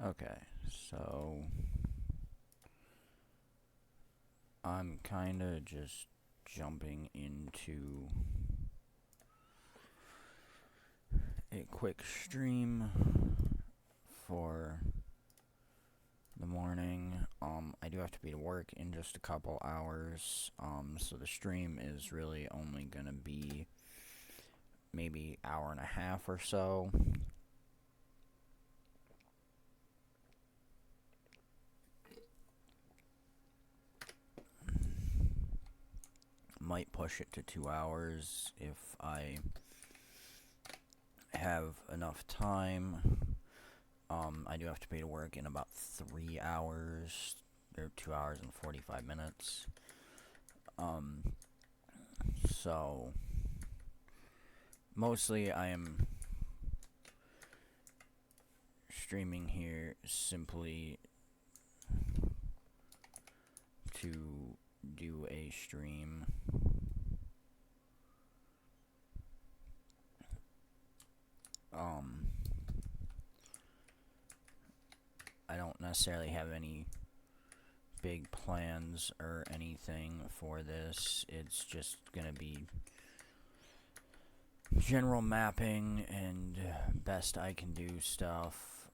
Okay, so I'm kinda just jumping into a quick stream for the morning. I do have to be to work in just a couple hours, so the stream is really only gonna be maybe hour and a half or so. Might push it to 2 hours if I have enough time. I do have to pay to work in about 3 hours, or 2 hours and 45 minutes. So mostly I am streaming here simply to do a stream. I don't necessarily have any big plans or anything for this. It's just gonna be general mapping and best I can do stuff.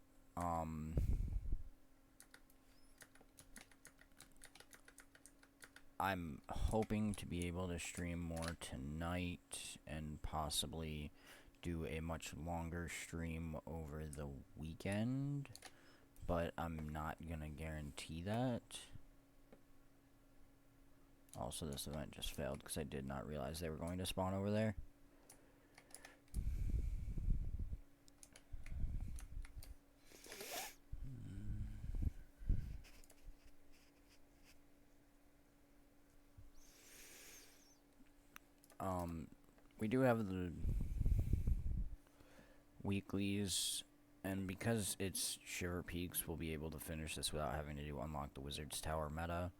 I'm hoping to be able to stream more tonight and possibly do a much longer stream over the weekend, but I'm not gonna guarantee that. Also, this event just failed because I did not realize they were going to spawn over there. We do have the weeklies, and because it's Shiver Peaks, we'll be able to finish this without having to do Unlock the Wizard's Tower meta.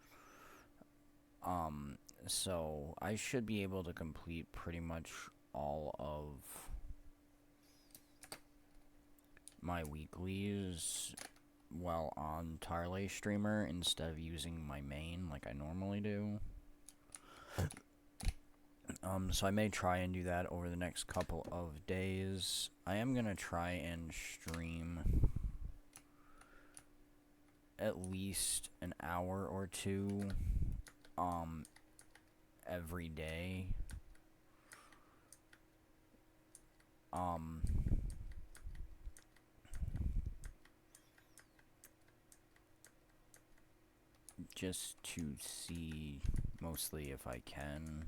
So I should be able to complete pretty much all of my weeklies while on Tarle Streamer instead of using my main like I normally do. So I may try and do that over the next couple of days. I am gonna try and stream at least an hour or two, every day. Just to see mostly if I can.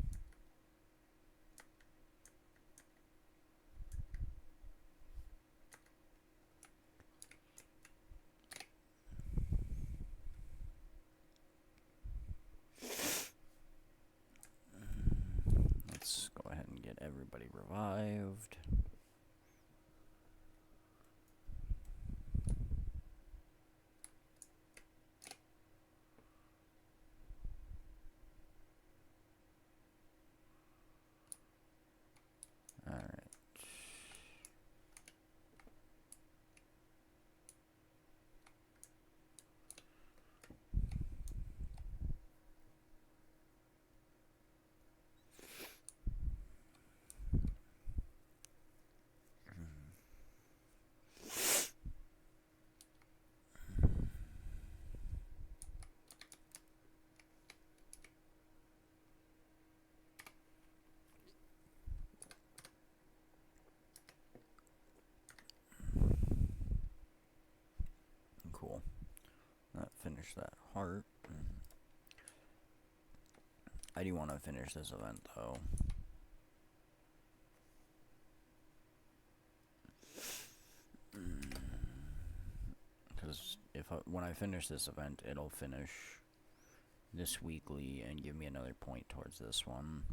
Let's go ahead and get everybody revived. Alright. Cool. That finished that heart. I do want to finish this event though. Because when I finish this event, it'll finish this weekly and give me another point towards this one.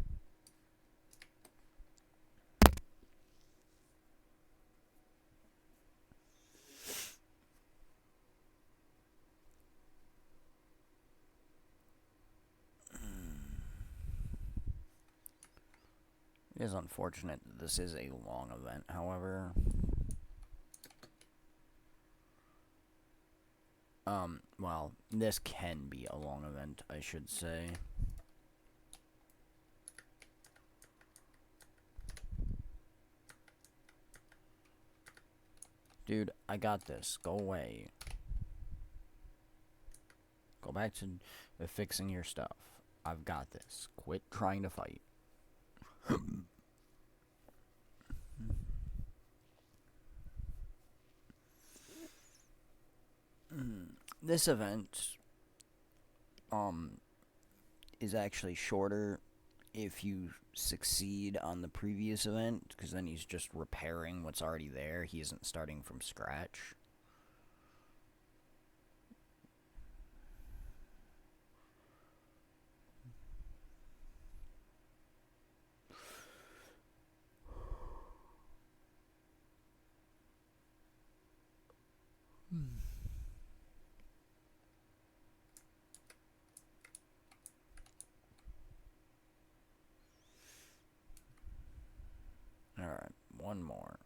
It is unfortunate that this is a long event, however. Well, this can be a long event, I should say. Dude, I got this. Go away. Go back to fixing your stuff. I've got this. Quit trying to fight. This event, is actually shorter if you succeed on the previous event, because then he's just repairing what's already there. He isn't starting from scratch. Alright, one more.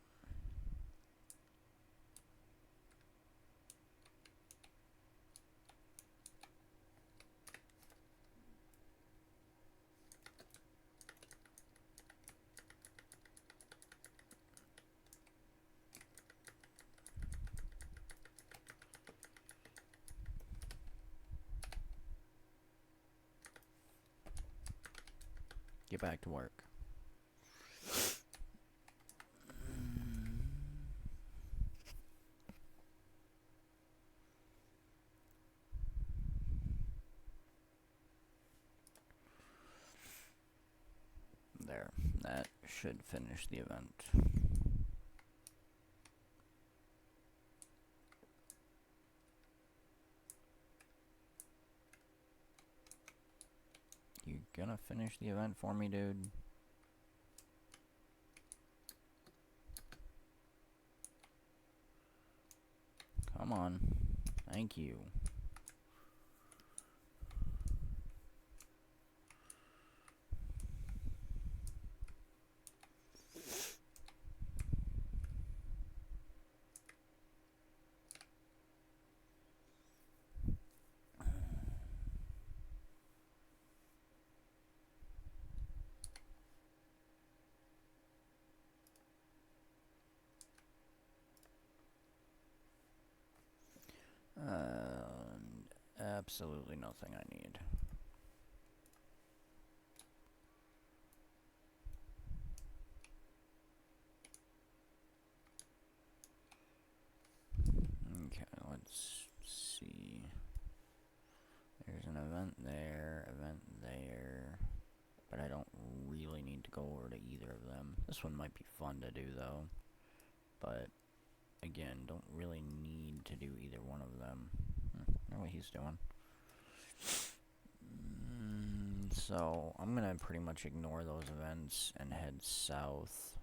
Get back to work. There. That should finish the event. You gonna finish the event for me, dude? Come on. Thank you. Absolutely nothing I need. Okay, let's see. There's an event there, but I don't really need to go over to either of them. This one might be fun to do, though, but again, don't really need to do either one of them. I know what he's doing. So, I'm gonna pretty much ignore those events and head south.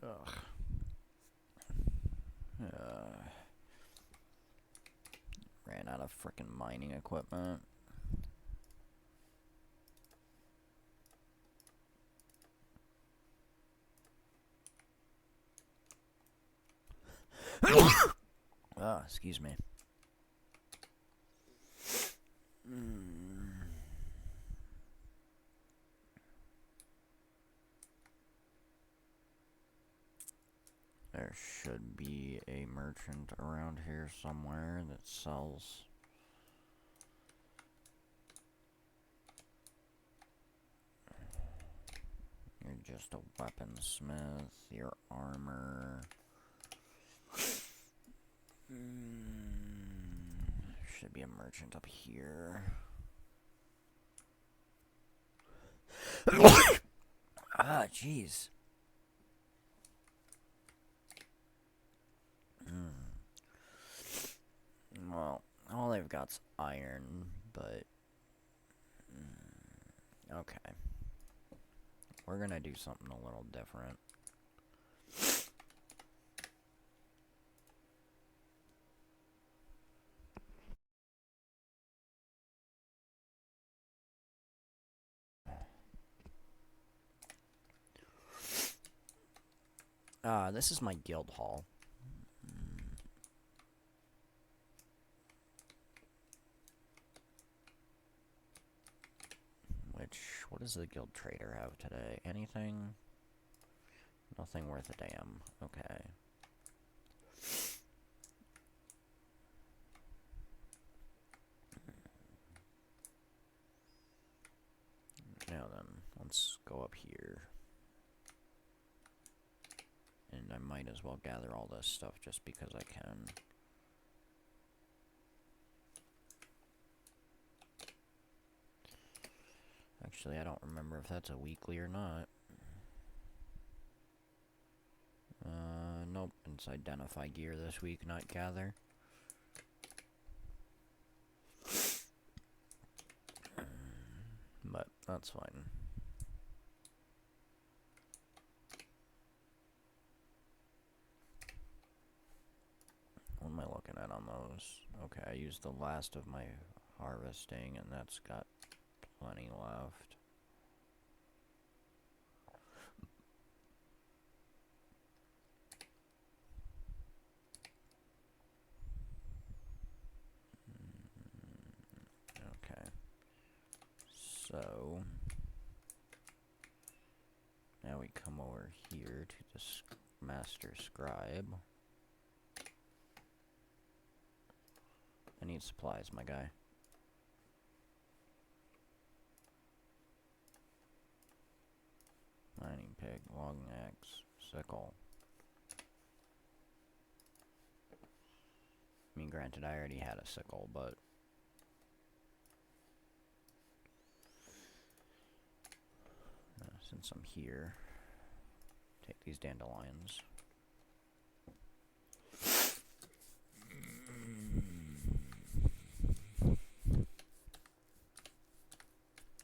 Ugh. Ran out of frickin' mining equipment. Excuse me. There should be a merchant around here somewhere that sells. You're just a weaponsmith, your armor. Should be a merchant up here. Ah, jeez. Well, all they've got's iron, but... okay. We're gonna do something a little different. This is my guild hall. What does the guild trader have today? Anything? Nothing worth a damn. Okay. Now then, let's go up here. And I might as well gather all this stuff just because I can. Actually, I don't remember if that's a weekly or not. Nope. It's identify gear this week, not gather. But that's fine. What am I looking at on those? Okay, I used the last of my harvesting, and that's got plenty left. Okay. So now we come over here to the master scribe. I need supplies, my guy. Mining pig, logging axe, sickle. I mean, granted, I already had a sickle, but... since I'm here, take these dandelions.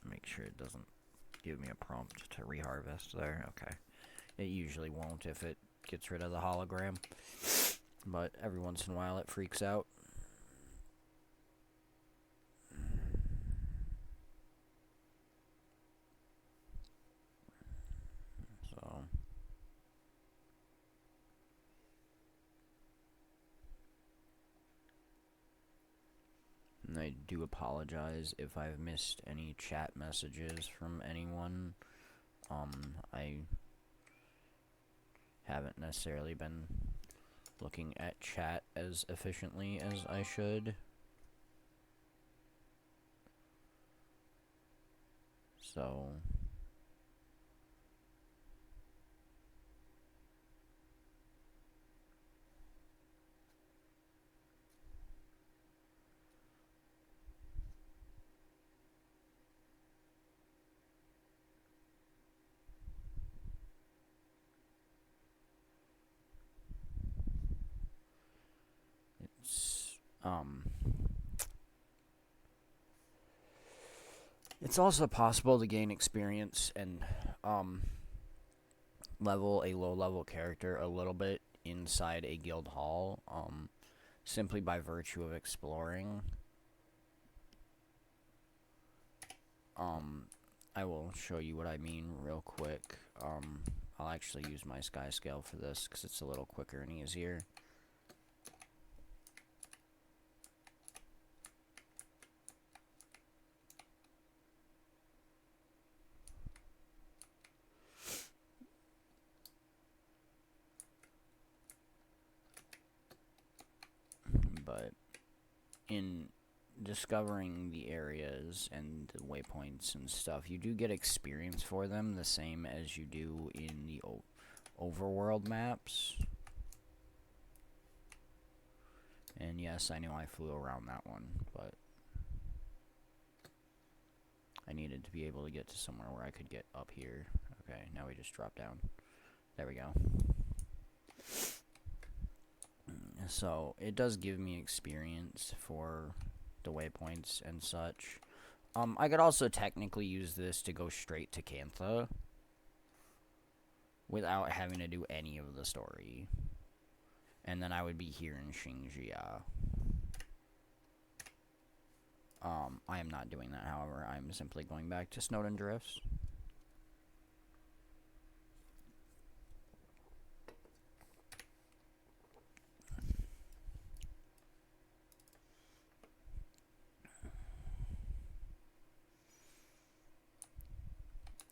Make sure it doesn't give me a prompt to reharvest there. Okay. It usually won't if it gets rid of the hologram, but every once in a while it freaks out. So... and I do apologize if I've missed any chat messages from anyone. I haven't necessarily been looking at chat as efficiently as I should. So... it's also possible to gain experience and, level a low-level character a little bit inside a guild hall, simply by virtue of exploring. I will show you what I mean real quick. I'll actually use my sky scale for this because it's a little quicker and easier. But in discovering the areas and the waypoints and stuff, you do get experience for them the same as you do in the overworld maps. And yes, I know I flew around that one, but I needed to be able to get to somewhere where I could get up here. Okay, now we just drop down. There we go. So, it does give me experience for the waypoints and such. I could also technically use this to go straight to Cantha without having to do any of the story. And then I would be here in Xingjia. I am not doing that, however. I'm simply going back to Snowden Drifts.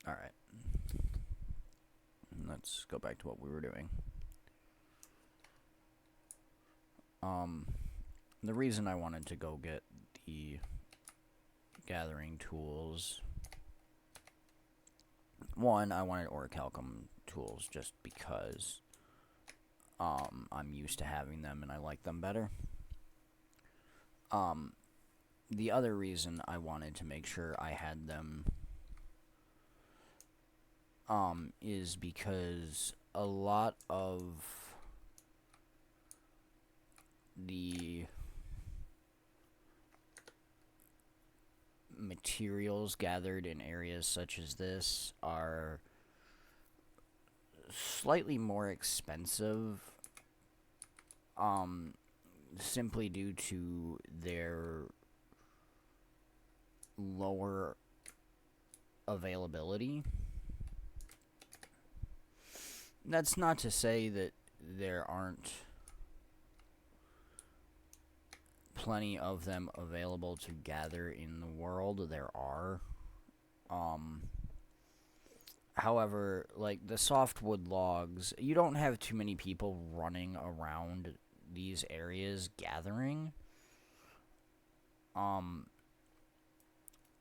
Alright. Let's go back to what we were doing. The reason I wanted to go get the gathering tools... One, I wanted orichalcum tools just because I'm used to having them and I like them better. The other reason I wanted to make sure I had them is because a lot of the materials gathered in areas such as this are slightly more expensive, simply due to their lower availability. That's not to say that there aren't plenty of them available to gather in the world. There are. However, like the softwood logs, you don't have too many people running around these areas gathering.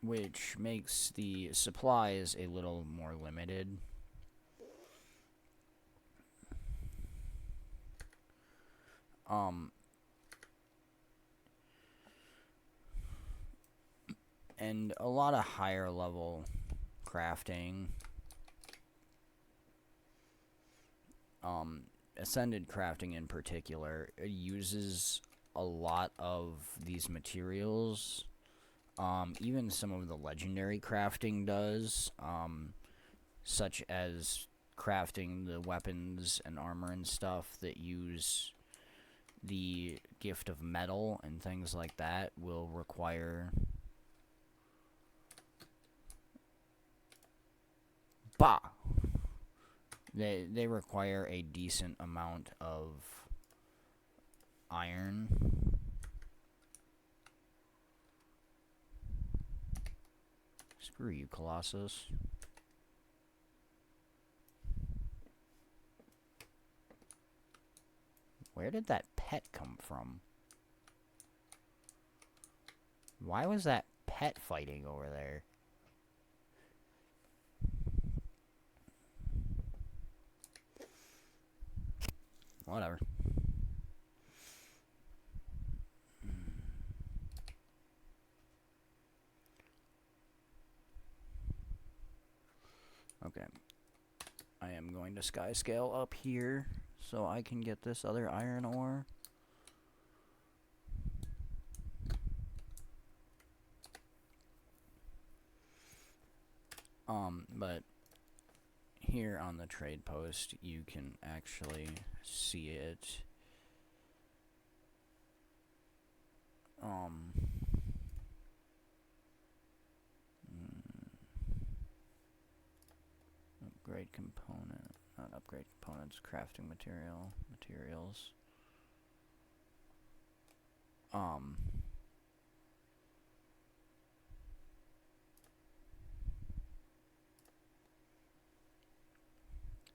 Which makes the supplies a little more limited. And a lot of higher level crafting, Ascended crafting in particular, uses a lot of these materials. Even some of the legendary crafting does, such as crafting the weapons and armor and stuff that use the gift of metal and things like that will require... Bah! They require a decent amount of iron. Screw you, Colossus. Where did that pet come from? Why was that pet fighting over there? Whatever. Okay. I am going to sky scale up here so I can get this other iron ore. But here on the trade post, you can actually see it. Upgrade component, not upgrade components, crafting materials.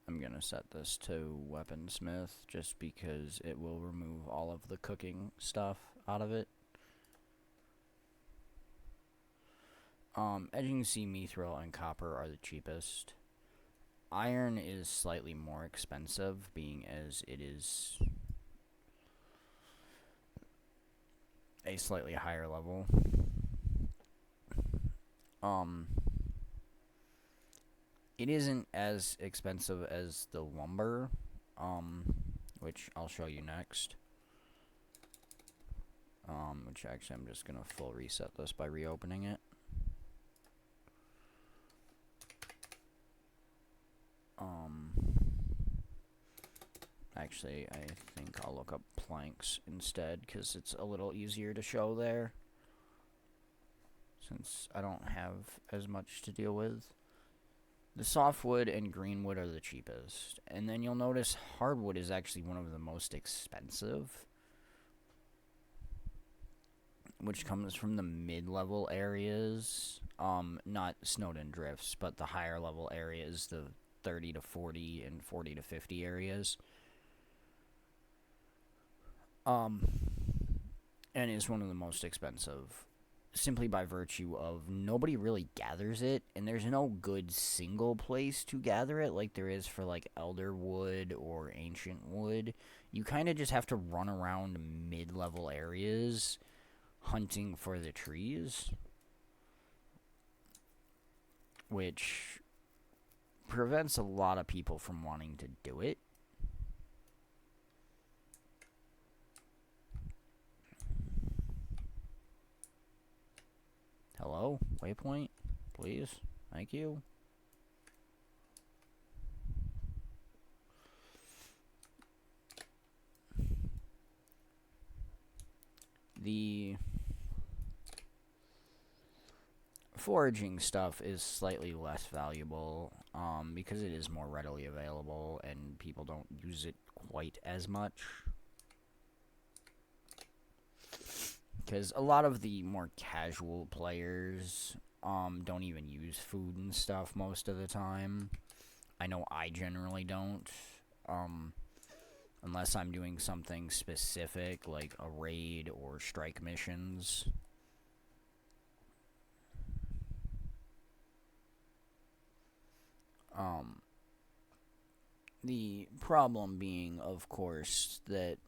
I'm gonna set this to weaponsmith just because it will remove all of the cooking stuff out of it. As you can see, mithril and copper are the cheapest. Iron is slightly more expensive, being as it is a slightly higher level. It isn't as expensive as the lumber, which I'll show you next. Which actually I'm just gonna full reset this by reopening it. Actually, I think I'll look up planks instead, because it's a little easier to show there, since I don't have as much to deal with. The softwood and greenwood are the cheapest, and then you'll notice hardwood is actually one of the most expensive, which comes from the mid-level areas, not Snowden Drifts, but the higher level areas, the 30 to 40 and 40 to 50 areas. And is one of the most expensive, simply by virtue of nobody really gathers it, and there's no good single place to gather it like there is for, like, elder wood or ancient wood. You kind of just have to run around mid-level areas hunting for the trees, which prevents a lot of people from wanting to do it. Hello? Waypoint? Please? Thank you. The foraging stuff is slightly less valuable, because it is more readily available and people don't use it quite as much. Because a lot of the more casual players don't even use food and stuff most of the time. I know I generally don't, unless I'm doing something specific like a raid or strike missions. The problem being, of course, that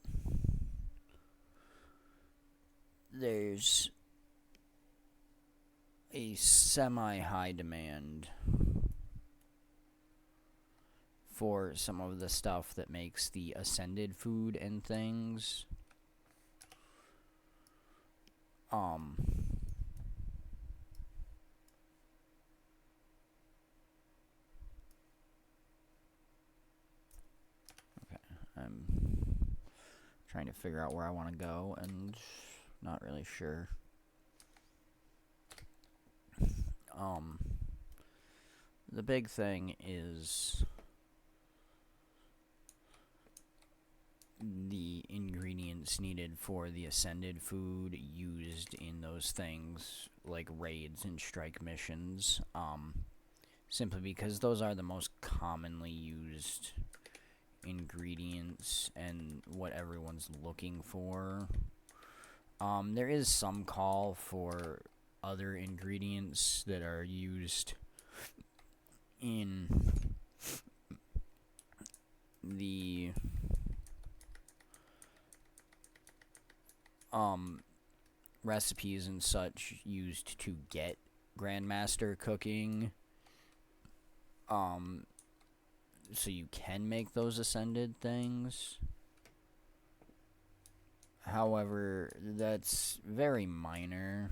there's a semi-high demand for some of the stuff that makes the ascended food and things. Okay, I'm trying to figure out where I want to go and not really sure. The big thing is the ingredients needed for the ascended food used in those things, like raids and strike missions, simply because those are the most commonly used ingredients and what everyone's looking for. There is some call for other ingredients that are used in the recipes and such used to get Grandmaster cooking, so you can make those ascended things. However, that's very minor.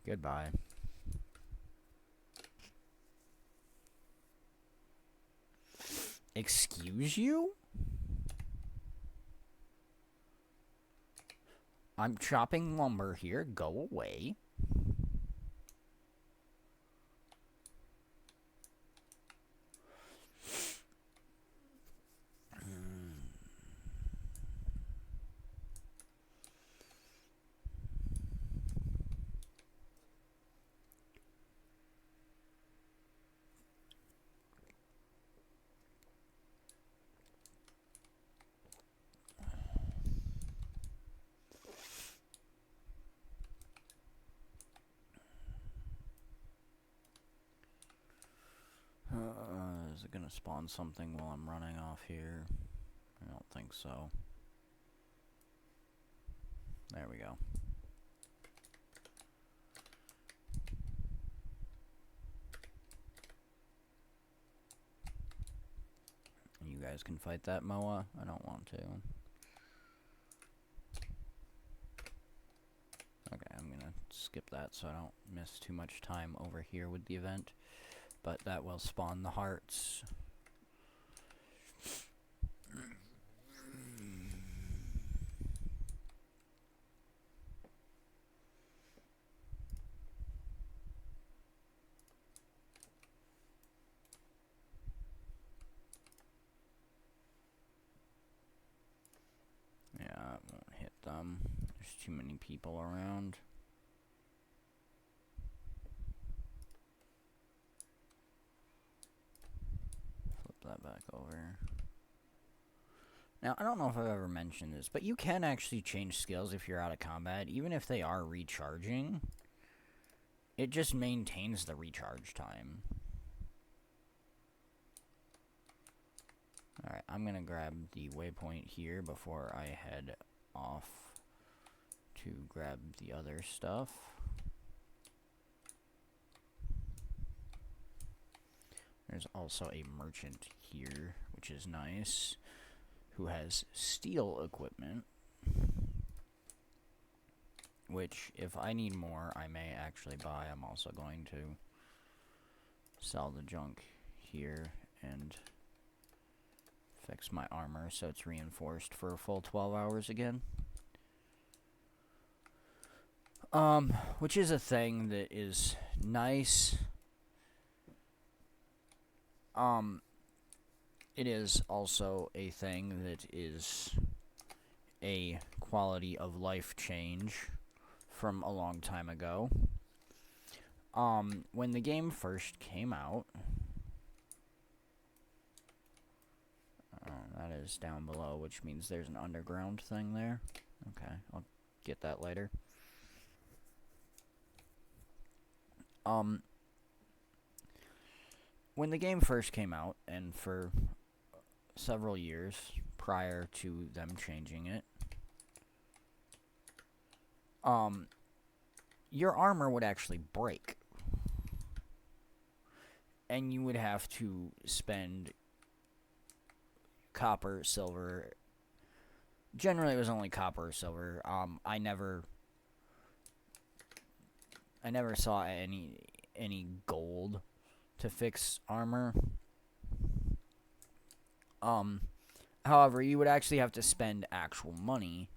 Goodbye. Excuse you? I'm chopping lumber here. Go away. Is it gonna spawn something while I'm running off here? I don't think so. There we go. You guys can fight that MOA. I don't want to. Okay, I'm gonna skip that so I don't miss too much time over here with the event. But that will spawn the hearts. Yeah, it won't hit them. There's too many people around. Flip that back over. Now, I don't know if I've ever mentioned this, but you can actually change skills if you're out of combat, even if they are recharging. It just maintains the recharge time. Alright, I'm gonna grab the waypoint here before I head off to grab the other stuff. There's also a merchant here, which is nice, who has steel equipment, which, if I need more, I may actually buy. I'm also going to sell the junk here and fix my armor so it's reinforced for a full 12 hours again. Which is a thing that is nice. It is also a thing that is a quality of life change from a long time ago. When the game first came out, that is down below, which means there's an underground thing there. Okay, I'll get that later. When the game first came out, and for several years prior to them changing it, your armor would actually break. And you would have to spend copper, silver. Generally, it was only copper or silver. I never saw any gold to fix armor. However, you would actually have to spend actual money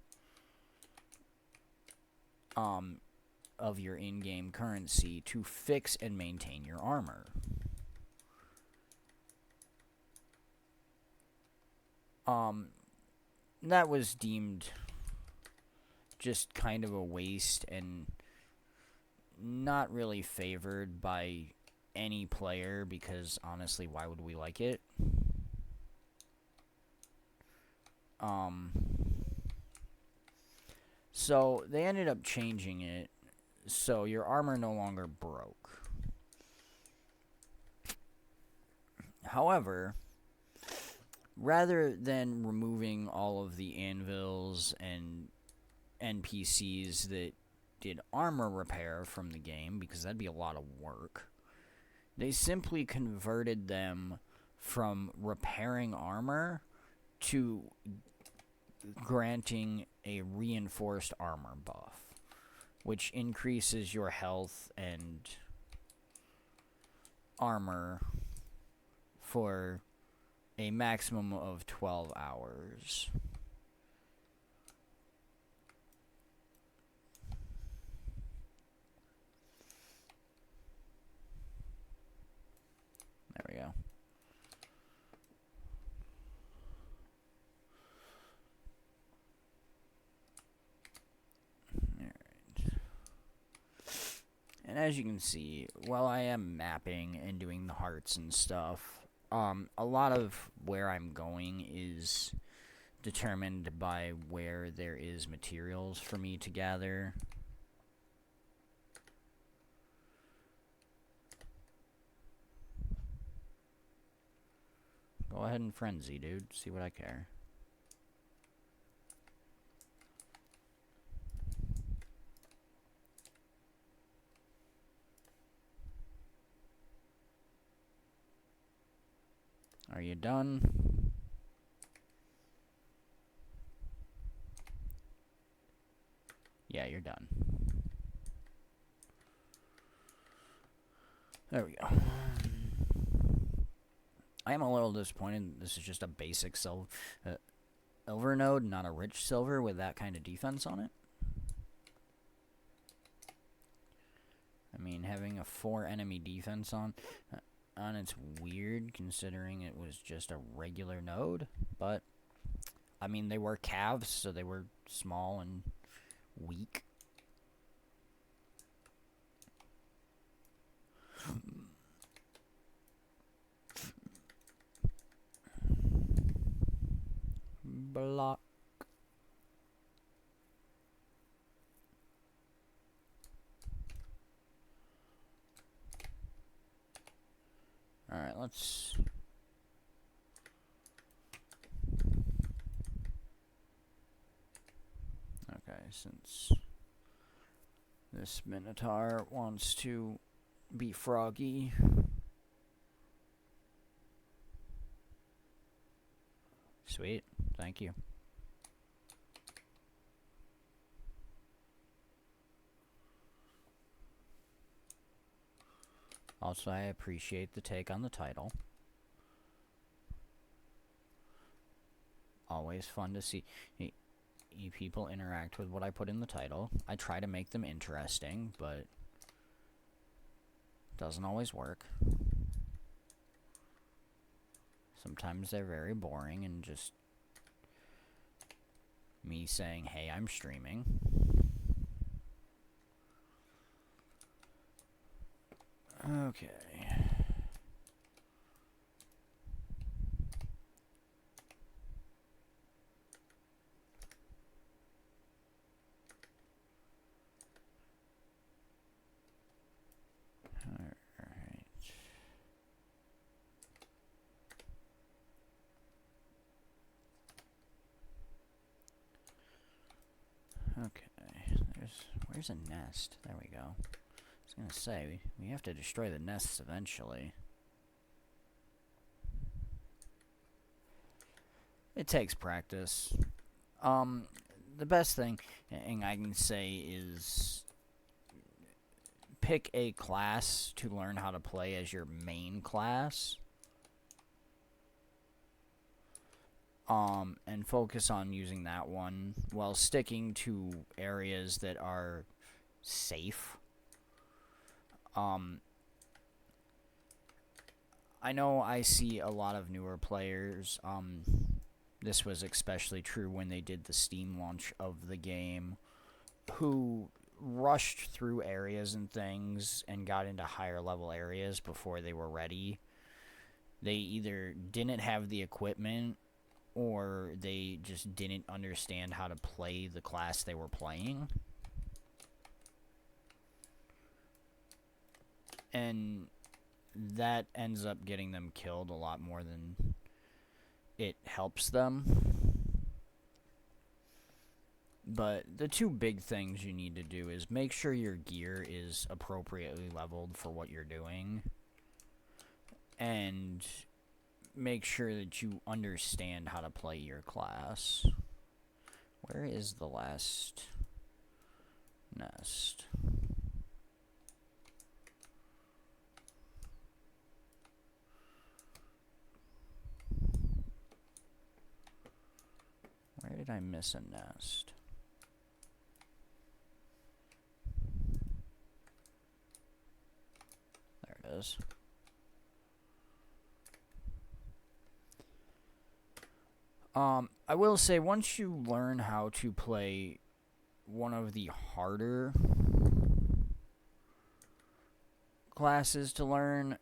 of your in-game currency to fix and maintain your armor. That was deemed just kind of a waste and not really favored by any player, because honestly, why would we like it? So they ended up changing it so your armor no longer broke. However, rather than removing all of the anvils and NPCs that did armor repair from the game, because that'd be a lot of work, they simply converted them from repairing armor to granting a reinforced armor buff, which increases your health and armor for a maximum of 12 hours. There we go. And as you can see, while I am mapping and doing the hearts and stuff, a lot of where I'm going is determined by where there is materials for me to gather. Go ahead and frenzy, dude. See what I care. Are you done? Yeah, you're done. There we go. I am a little disappointed. This is just a basic silver node, not a rich silver with that kind of defense on it. I mean, having a 4 enemy defense on it's weird considering it was just a regular node, but I mean, they were calves, so they were small and weak. Block. Alright, let's... Okay, since this Minotaur wants to be froggy... Sweet, thank you. Also, I appreciate the take on the title. Always fun to see people interact with what I put in the title. I try to make them interesting, but it doesn't always work. Sometimes they're very boring and just me saying, hey, I'm streaming. Okay. Okay, where's a nest? There we go. I was gonna say, we have to destroy the nests eventually. It takes practice. The best thing I can say is pick a class to learn how to play as your main class. And focus on using that one while sticking to areas that are safe. I know I see a lot of newer players, this was especially true when they did the Steam launch of the game, who rushed through areas and things and got into higher level areas before they were ready. They either didn't have the equipment or they just didn't understand how to play the class they were playing. And that ends up getting them killed a lot more than it helps them. But the two big things you need to do is make sure your gear is appropriately leveled for what you're doing. And make sure that you understand how to play your class. Where is the last nest? Where did I miss a nest? There it is. I will say, once you learn how to play one of the harder classes to learn,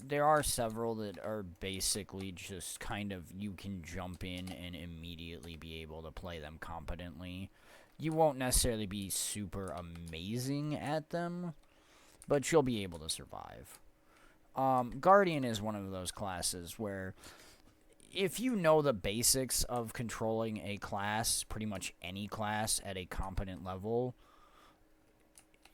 there are several that are basically just kind of, you can jump in and immediately be able to play them competently. You won't necessarily be super amazing at them, but you'll be able to survive. Guardian is one of those classes where if you know the basics of controlling a class, pretty much any class at a competent level,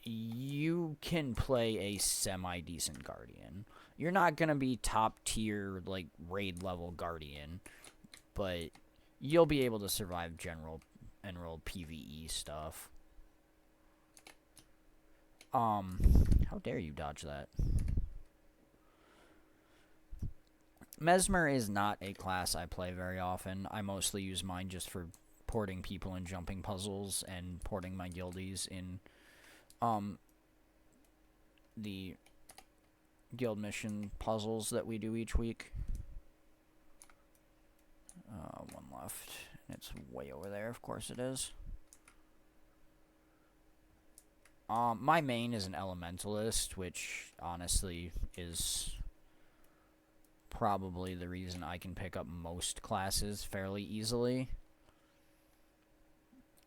you can play a semi-decent Guardian. You're not going to be top tier, like, raid level Guardian, but you'll be able to survive general PvE stuff. How dare you dodge that? Mesmer is not a class I play very often. I mostly use mine just for porting people and jumping puzzles and porting my guildies in the guild mission puzzles that we do each week. One left. It's way over there, of course it is. My main is an elementalist, which honestly is probably the reason I can pick up most classes fairly easily.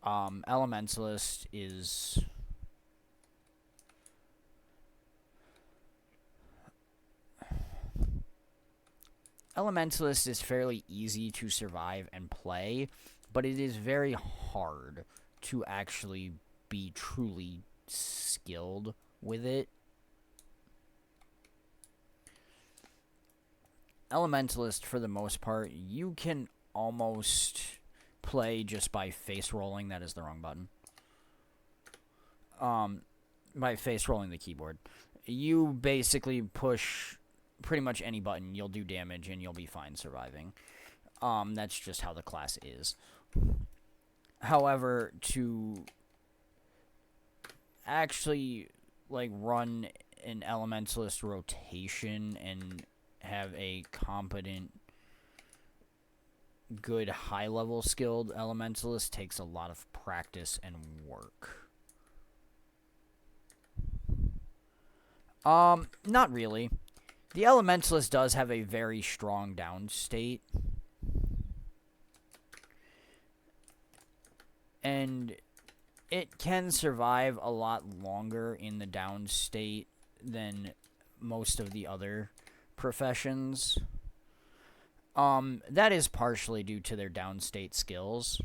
Elementalist is fairly easy to survive and play, but it is very hard to actually be truly skilled with it. Elementalist, for the most part, you can almost play just by face rolling. That is the wrong button. By face rolling the keyboard. You basically push pretty much any button, you'll do damage, and you'll be fine surviving. That's just how the class is. However, to actually, like, run an elementalist rotation and have a competent, good, high-level skilled elementalist takes a lot of practice and work. Not really. The elementalist does have a very strong down state. And it can survive a lot longer in the down state than most of the other professions. That is partially due to their downstate skills.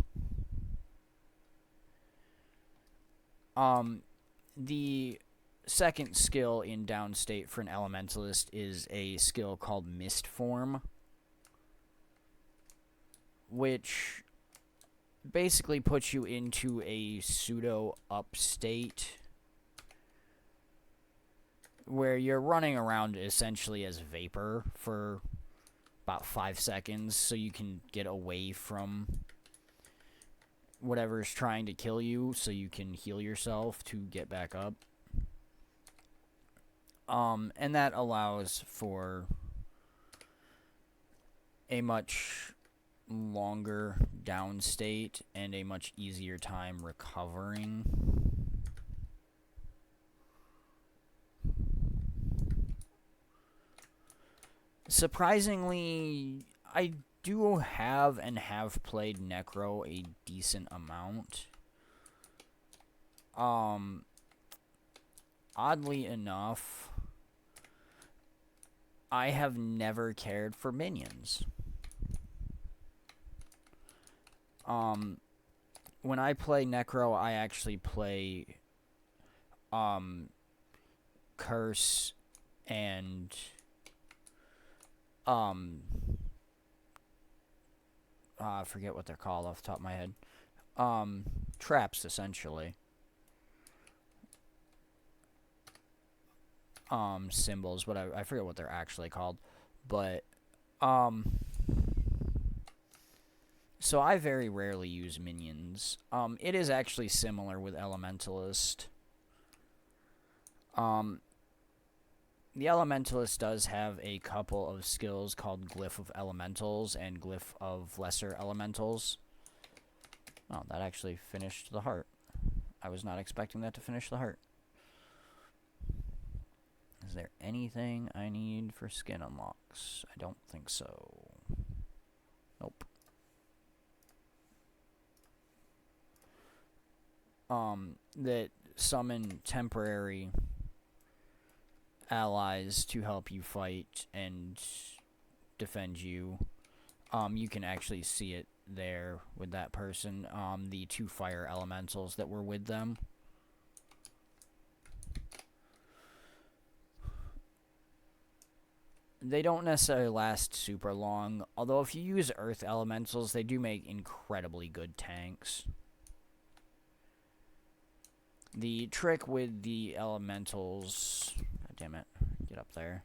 The second skill in downstate for an elementalist is a skill called Mist Form, which basically puts you into a pseudo up state where you're running around essentially as vapor for about 5 seconds so you can get away from whatever's trying to kill you so you can heal yourself to get back up. And that allows for a much longer down state and a much easier time recovering. Surprisingly, I do have and have played Necro a decent amount. Oddly enough, I have never cared for minions. When I play Necro, I actually play Curse and I forget what they're called off the top of my head. Traps, essentially. Symbols, but I forget what they're actually called. But, so I very rarely use minions. It is actually similar with Elementalist. The Elementalist does have a couple of skills called Glyph of Elementals and Glyph of Lesser Elementals. Oh, that actually finished the heart. I was not expecting that to finish the heart. Is there anything I need for skin unlocks? I don't think so. Nope. That summon temporary allies to help you fight and defend you. You can actually see it there with that person. The 2 fire elementals that were with them. They don't necessarily last super long, although if you use earth elementals, they do make incredibly good tanks. The trick with the elementals, god damn it, get up there,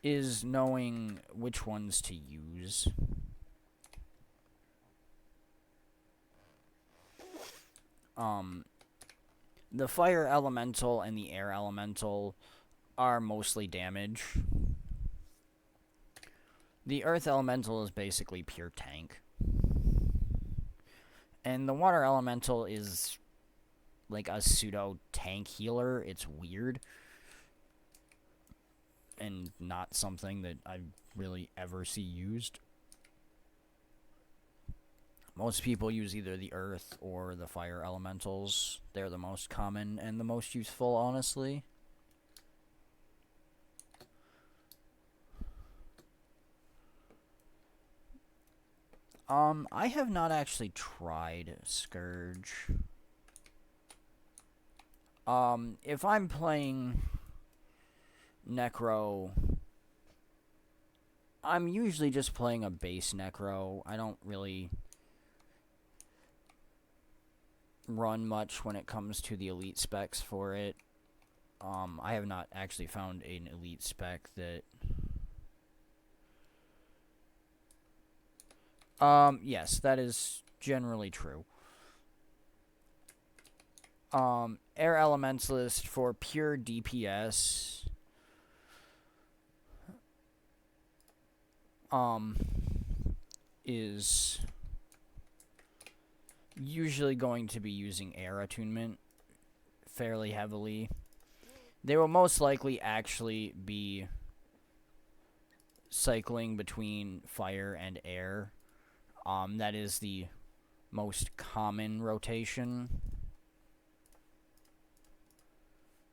is knowing which ones to use. The fire elemental and the air elemental are mostly damage. The earth elemental is basically pure tank. And the water elemental is like a pseudo tank healer. It's weird. And not something that I really ever see used. Most people use either the earth or the fire elementals. They're the most common and the most useful, honestly. I have not actually tried Scourge. If I'm playing Necro, I'm usually just playing a base Necro. I don't really run much when it comes to the elite specs for it. I have not actually found an elite spec that... yes, that is generally true. Air Elementalist for pure DPS. Is usually going to be using air attunement fairly heavily. They will most likely actually be cycling between fire and air. That is the most common rotation.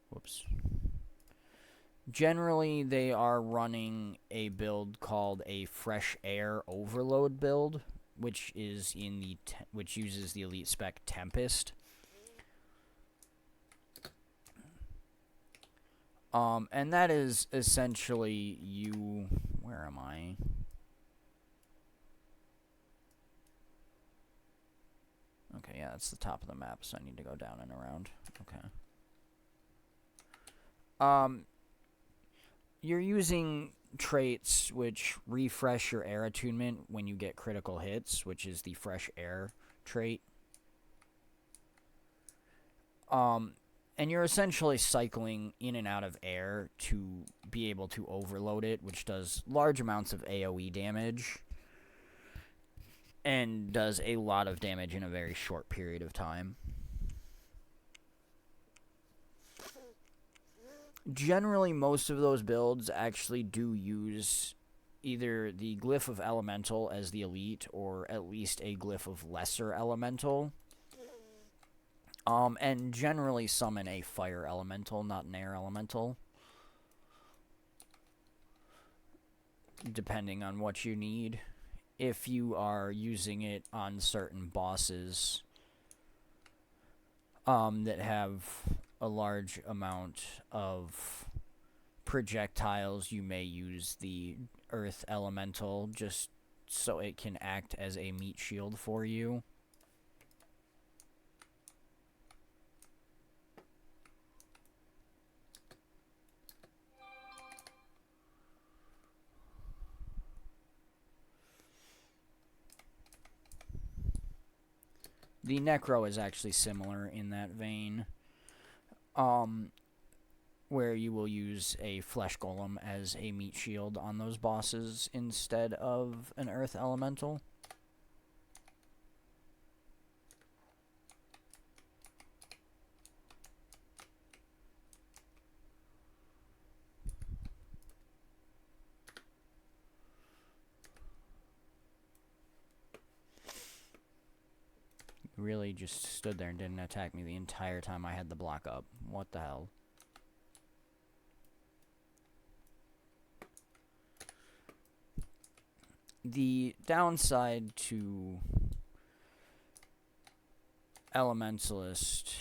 Whoops. Generally, they are running a build called a fresh air overload build, which is in the which uses the elite spec Tempest. And that is essentially you. Where am I? Okay, yeah, that's the top of the map, so I need to go down and around. Okay. You're using traits which refresh your air attunement when you get critical hits, which is the fresh air trait. And you're essentially cycling in and out of air to be able to overload it, which does large amounts of AoE damage and does a lot of damage in a very short period of time. Generally, most of those builds actually do use either the Glyph of Elemental as the elite, or at least a Glyph of Lesser Elemental. And generally summon a Fire Elemental, not an Air Elemental. Depending on what you need. If you are using it on certain bosses that have a large amount of projectiles, you may use the Earth Elemental just so it can act as a meat shield for you. The Necro is actually similar in that vein, where you will use a Flesh Golem as a meat shield on those bosses instead of an Earth Elemental. Really just stood there and didn't attack me the entire time I had the block up. What the hell? the downside to Elementalist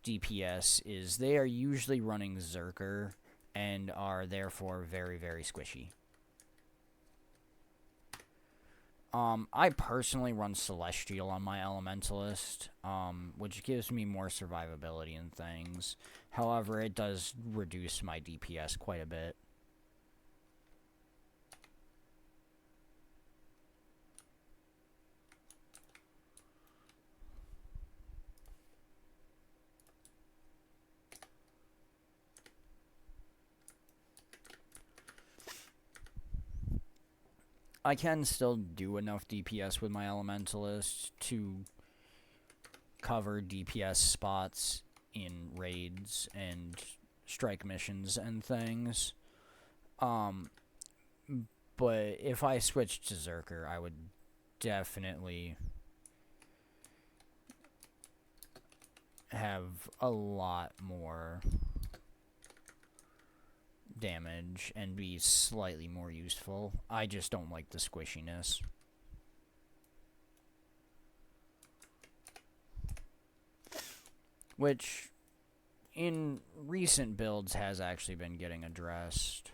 DPS is they are usually running Zerker and are therefore very, very squishy. I personally run Celestial on my Elementalist, which gives me more survivability and things. However, it does reduce my DPS quite a bit. I can still do enough DPS with my Elementalist to cover DPS spots in raids and strike missions and things. But if I switched to Zerker, I would definitely have a lot more damage and be slightly more useful. I just don't like the squishiness. Which, in recent builds, has actually been getting addressed.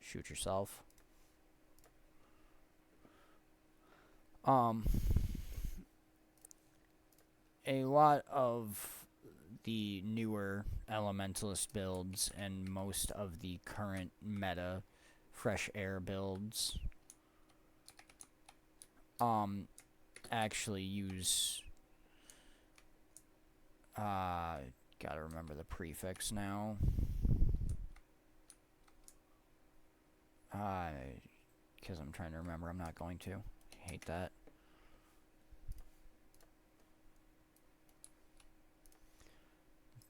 Shoot yourself. A lot of the newer Elementalist builds and most of the current meta Fresh Air builds actually use gotta remember the prefix now. Because I'm trying to remember, I'm not going to. Hate that.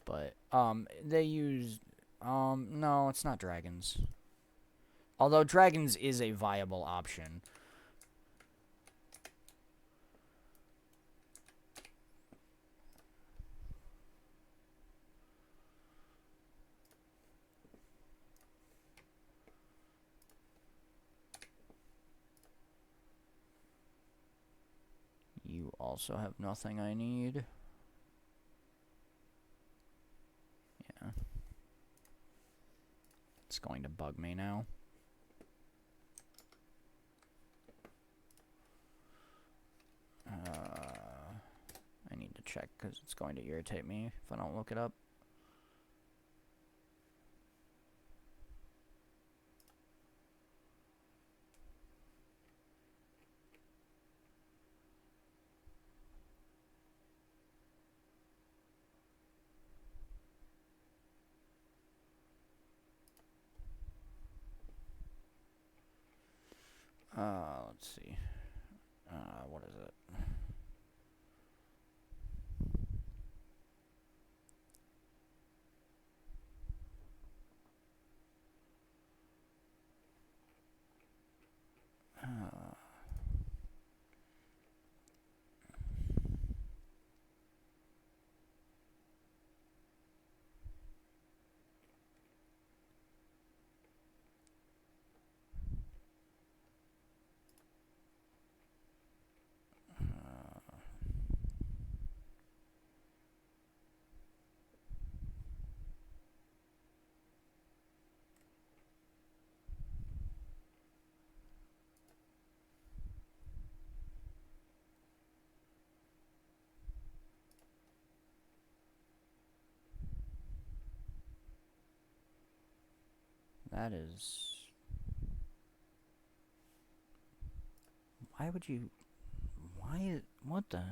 But, they use, no, it's not dragons. Although dragons is a viable option. You also have nothing I need. Yeah. It's going to bug me now. I need to check because it's going to irritate me if I don't look it up. Let's see. What is it? That is... Why would you... Why... What the...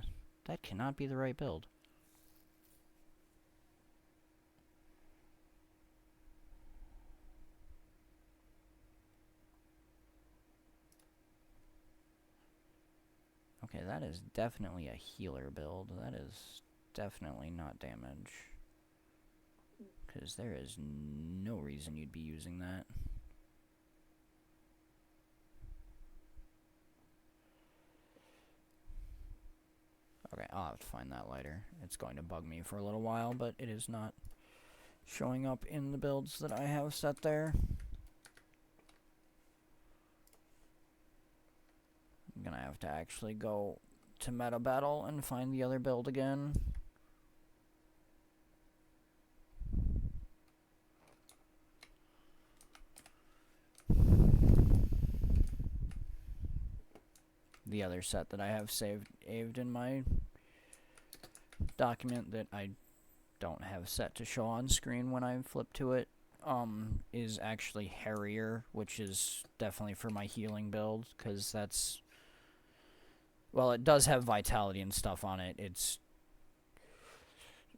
That cannot be the right build. Okay, that is definitely a healer build. That is definitely not damage. Because there is no reason you'd be using that. Okay, I'll have to find that later. It's going to bug me for a little while, but it is not showing up in the builds that I have set there. gonna have to actually go to meta battle and find the other build again. The other set that I have saved in my document that I don't have set to show on screen when I flip to it is actually Harrier, which is definitely for my healing build, because that's, well, it does have vitality and stuff on it. Its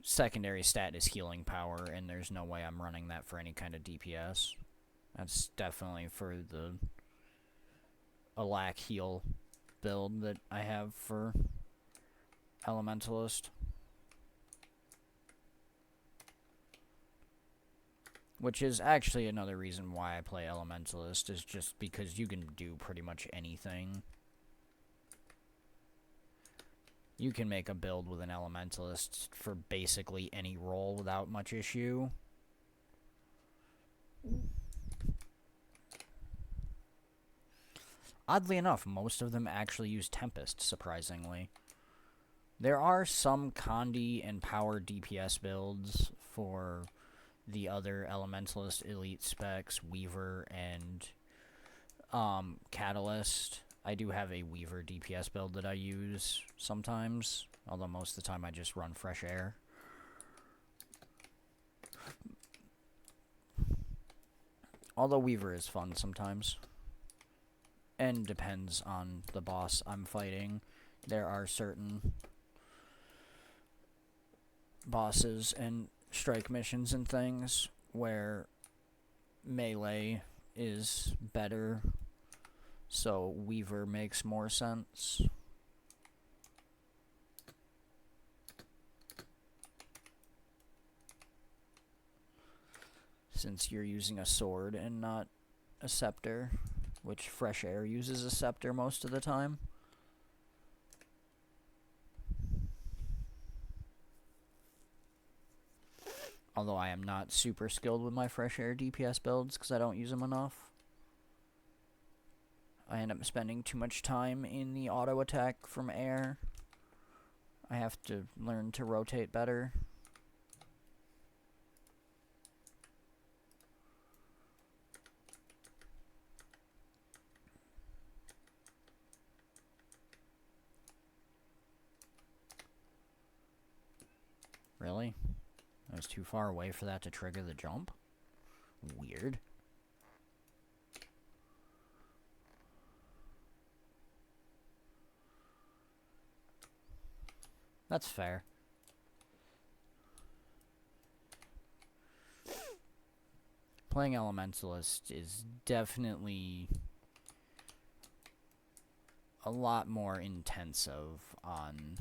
secondary stat is healing power, and there's no way I'm running that for any kind of DPS. That's definitely for the Alack heal build that I have for Elementalist. Which is actually another reason why I play Elementalist, is just because you can do pretty much anything. You can make a build with an Elementalist for basically any role without much issue. Oddly enough, most of them actually use Tempest, surprisingly. There are some Condi and Power DPS builds for the other Elementalist elite specs, Weaver and Catalyst. I do have a Weaver DPS build that I use sometimes, although most of the time I just run Fresh Air. Although Weaver is fun sometimes. And depends on the boss I'm fighting. There are certain bosses and strike missions and things where melee is better, so Weaver makes more sense. Since you're using a sword and not a scepter, which Fresh Air uses a scepter most of the time. Although I am not super skilled with my Fresh Air DPS builds because I don't use them enough. I end up spending too much time in the auto attack from air. I have to learn to rotate better. Really? I was too far away for that to trigger the jump? Weird. That's fair. Playing Elementalist is definitely a lot more intensive on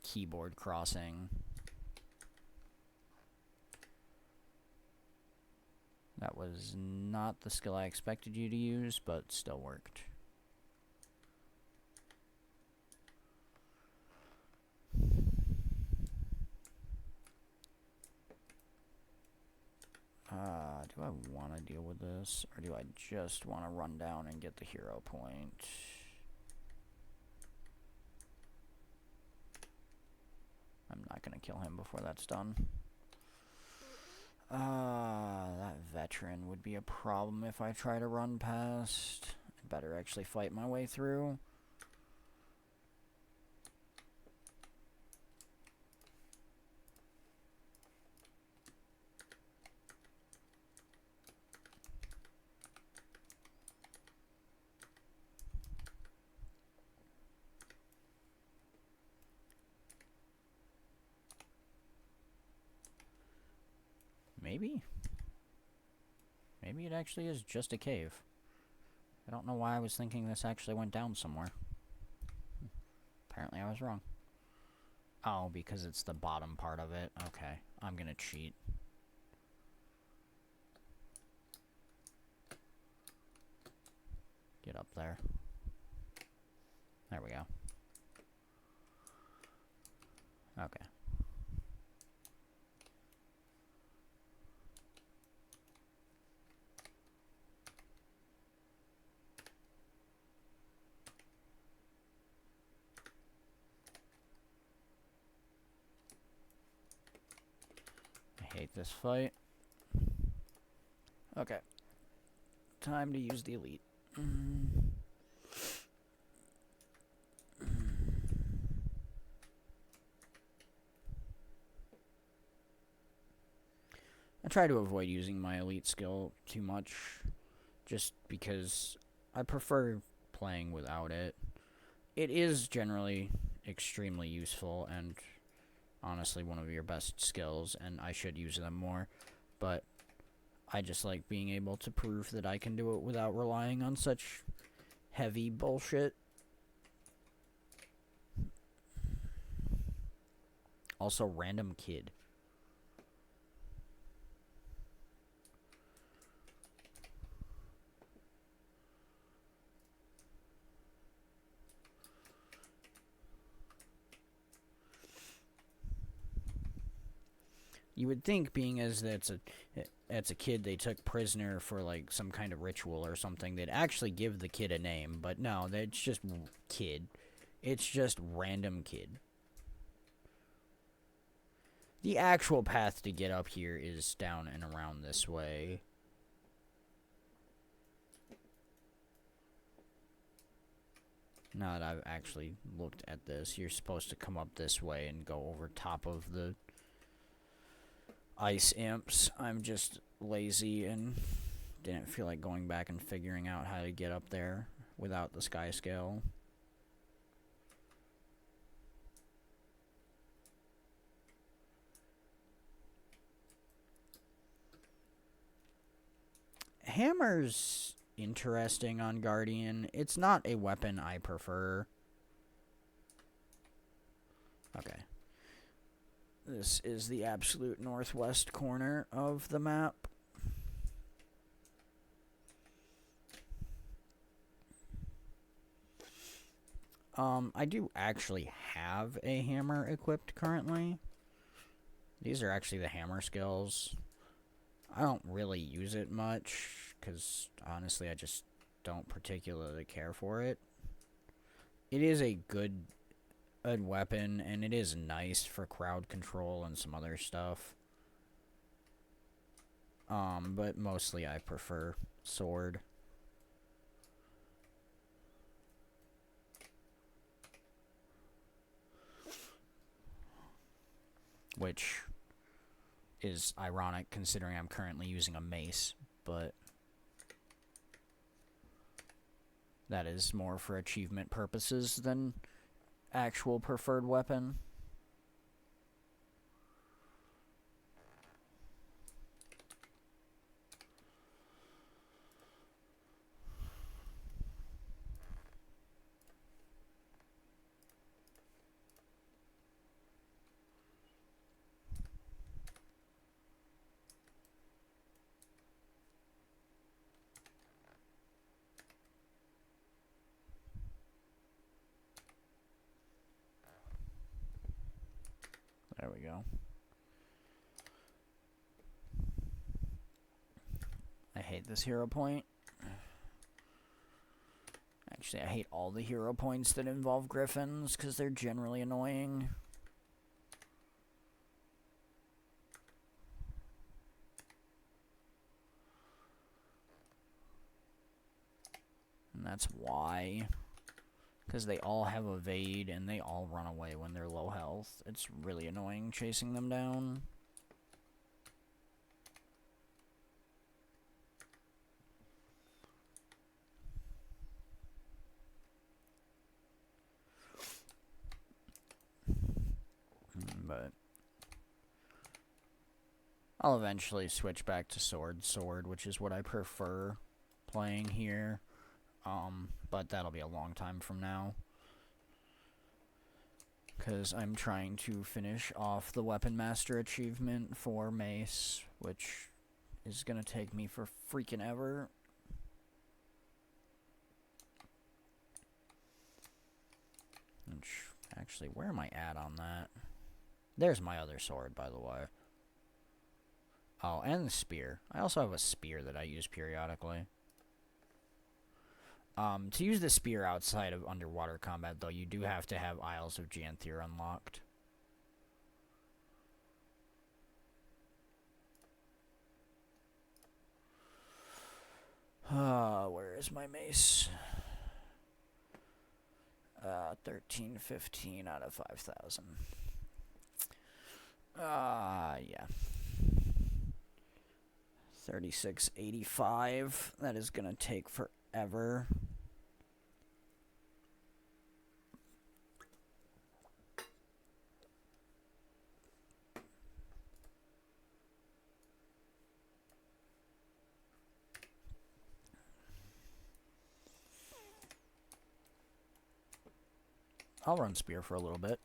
keyboard crossing. That was not the skill I expected you to use, but still worked. Do I want to deal with this, or do I just want to run down and get the hero point? I'm not going to kill him before that's done. That veteran would be a problem if I try to run past. I better actually fight my way through. Maybe? Maybe it actually is just a cave. I don't know why I was thinking this actually went down somewhere. Apparently I was wrong. Oh, because it's the bottom part of it. Okay, I'm gonna cheat. Get up there. There we go. Okay. hate this fight. Okay. Time to use the elite. I try to avoid using my elite skill too much, just because I prefer playing without it. It is generally extremely useful and honestly one of your best skills, and I should use them more, but I just like being able to prove that I can do it without relying on such heavy bullshit. Also, random kid. You would think, being as that's a kid they took prisoner for like some kind of ritual or something, they'd actually give the kid a name, but no, it's just kid. It's just random kid. The actual path to get up here is down and around this way. Now that I've actually looked at this, you're supposed to come up this way and go over top of the ice imps. I'm just lazy and didn't feel like going back and figuring out how to get up there without the sky scale. Hammer's interesting on Guardian. It's not a weapon I prefer. Okay. This is the absolute northwest corner of the map. I do actually have a hammer equipped currently. These are actually the hammer skills. I don't really use it much, because honestly I just don't particularly care for it. It is a good weapon, and it is nice for crowd control and some other stuff. But mostly I prefer sword. Which is ironic considering I'm currently using a mace, but that is more for achievement purposes than actual preferred weapon. There we go. I hate this hero point. Actually, I hate all the hero points that involve griffins, because they're generally annoying. And that's why. Because they all have evade, and they all run away when they're low health. It's really annoying chasing them down. But I'll eventually switch back to sword, which is what I prefer playing here. But that'll be a long time from now, because I'm trying to finish off the Weapon Master achievement for Mace, which is gonna take me for freaking ever. Which, actually, where am I at on that? There's my other sword, by the way. Oh, and the spear. I also have a spear that I use periodically. To use the spear outside of underwater combat, though, you do have to have Isles of Janthier unlocked. is my mace? 1315 out of 5,000. Yeah. 3685. That is gonna take forever. I'll run Spear for a little bit.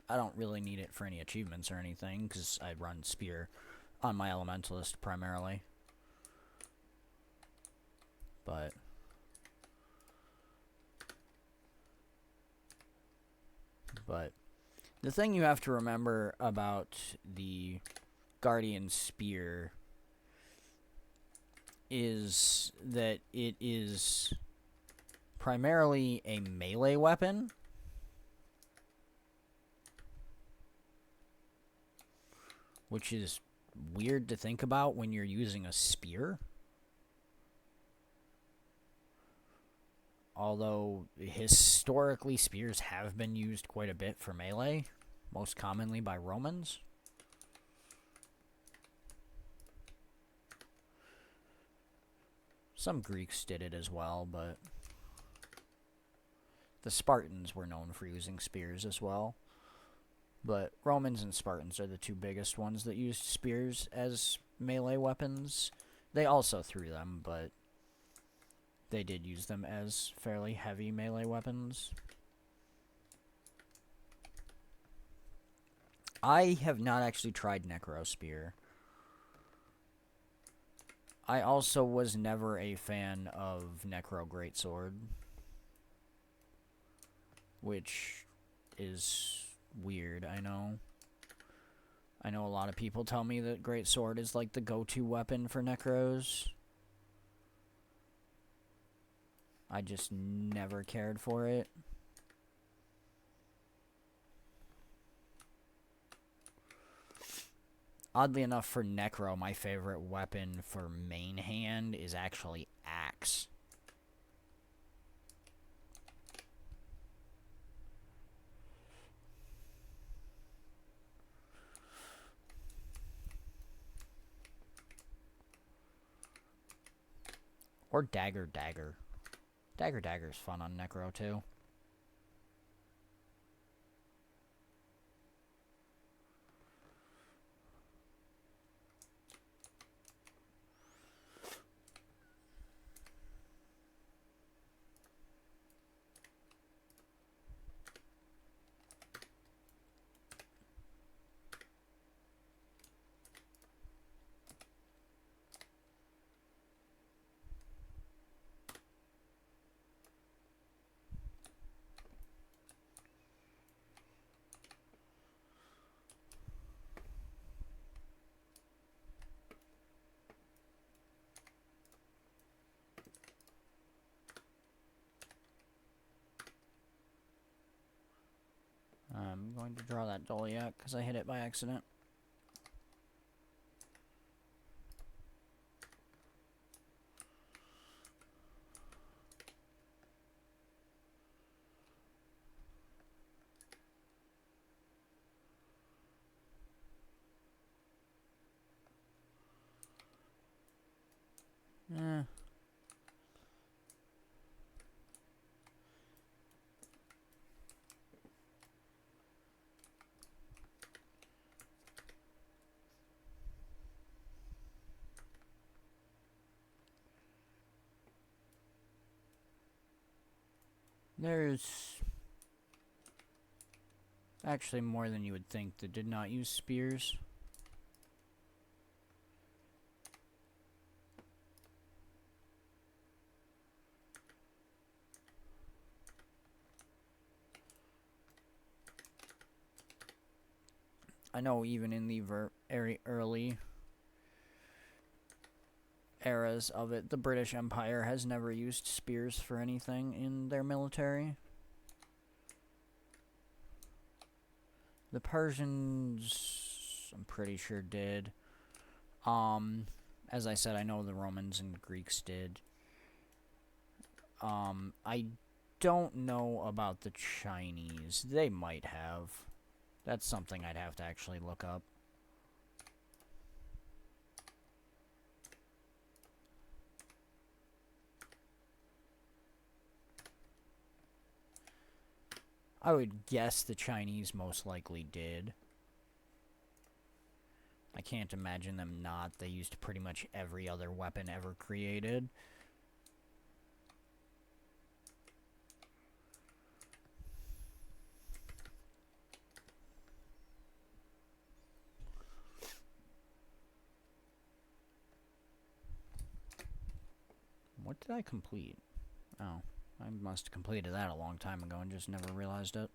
I don't really need it for any achievements or anything, because I run Spear on my Elementalist primarily. But the thing you have to remember about the Guardian Spear is that it is primarily a melee weapon. Which is weird to think about when you're using a spear. Although, historically, spears have been used quite a bit for melee. Most commonly by Romans. Some Greeks did it as well, but the Spartans were known for using spears as well. But Romans and Spartans are the two biggest ones that used spears as melee weapons. They also threw them, but they did use them as fairly heavy melee weapons. I have not actually tried Necro Spear. I also was never a fan of Necro Greatsword, which is weird, I know. I know a lot of people tell me that Greatsword is like the go-to weapon for Necros. I just never cared for it. Oddly enough, for Necro, my favorite weapon for main hand is actually Axe. Or Dagger. Dagger is fun on Necro, too. I'm going to draw that Doliac because I hit it by accident. There's actually more than you would think that did not use spears. I know even in the very early eras of it, the British Empire has never used spears for anything in their military. The Persians, I'm pretty sure, did. As I said, I know the Romans and Greeks did. I don't know about the Chinese. They might have. That's something I'd have to actually look up. I would guess the Chinese most likely did. I can't imagine them not. They used pretty much every other weapon ever created. What did I complete? Oh, I must have completed that a long time ago and just never realized it.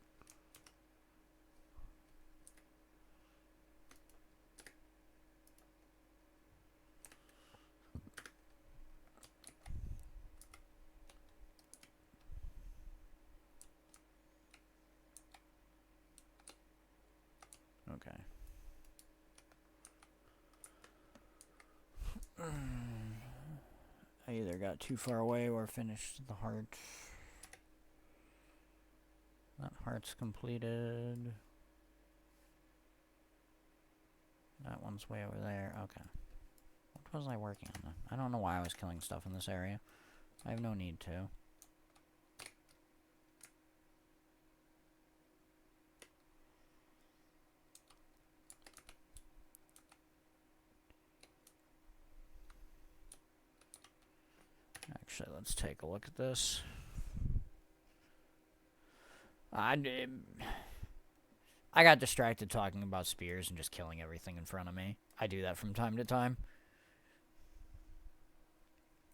Okay. I either got too far away or finished the heart. That heart's completed. That one's way over there. Okay. What was I working on then? I don't know why I was killing stuff in this area. I have no need to. Actually, let's take a look at this. I got distracted talking about spears and just killing everything in front of me. I do that from time to time.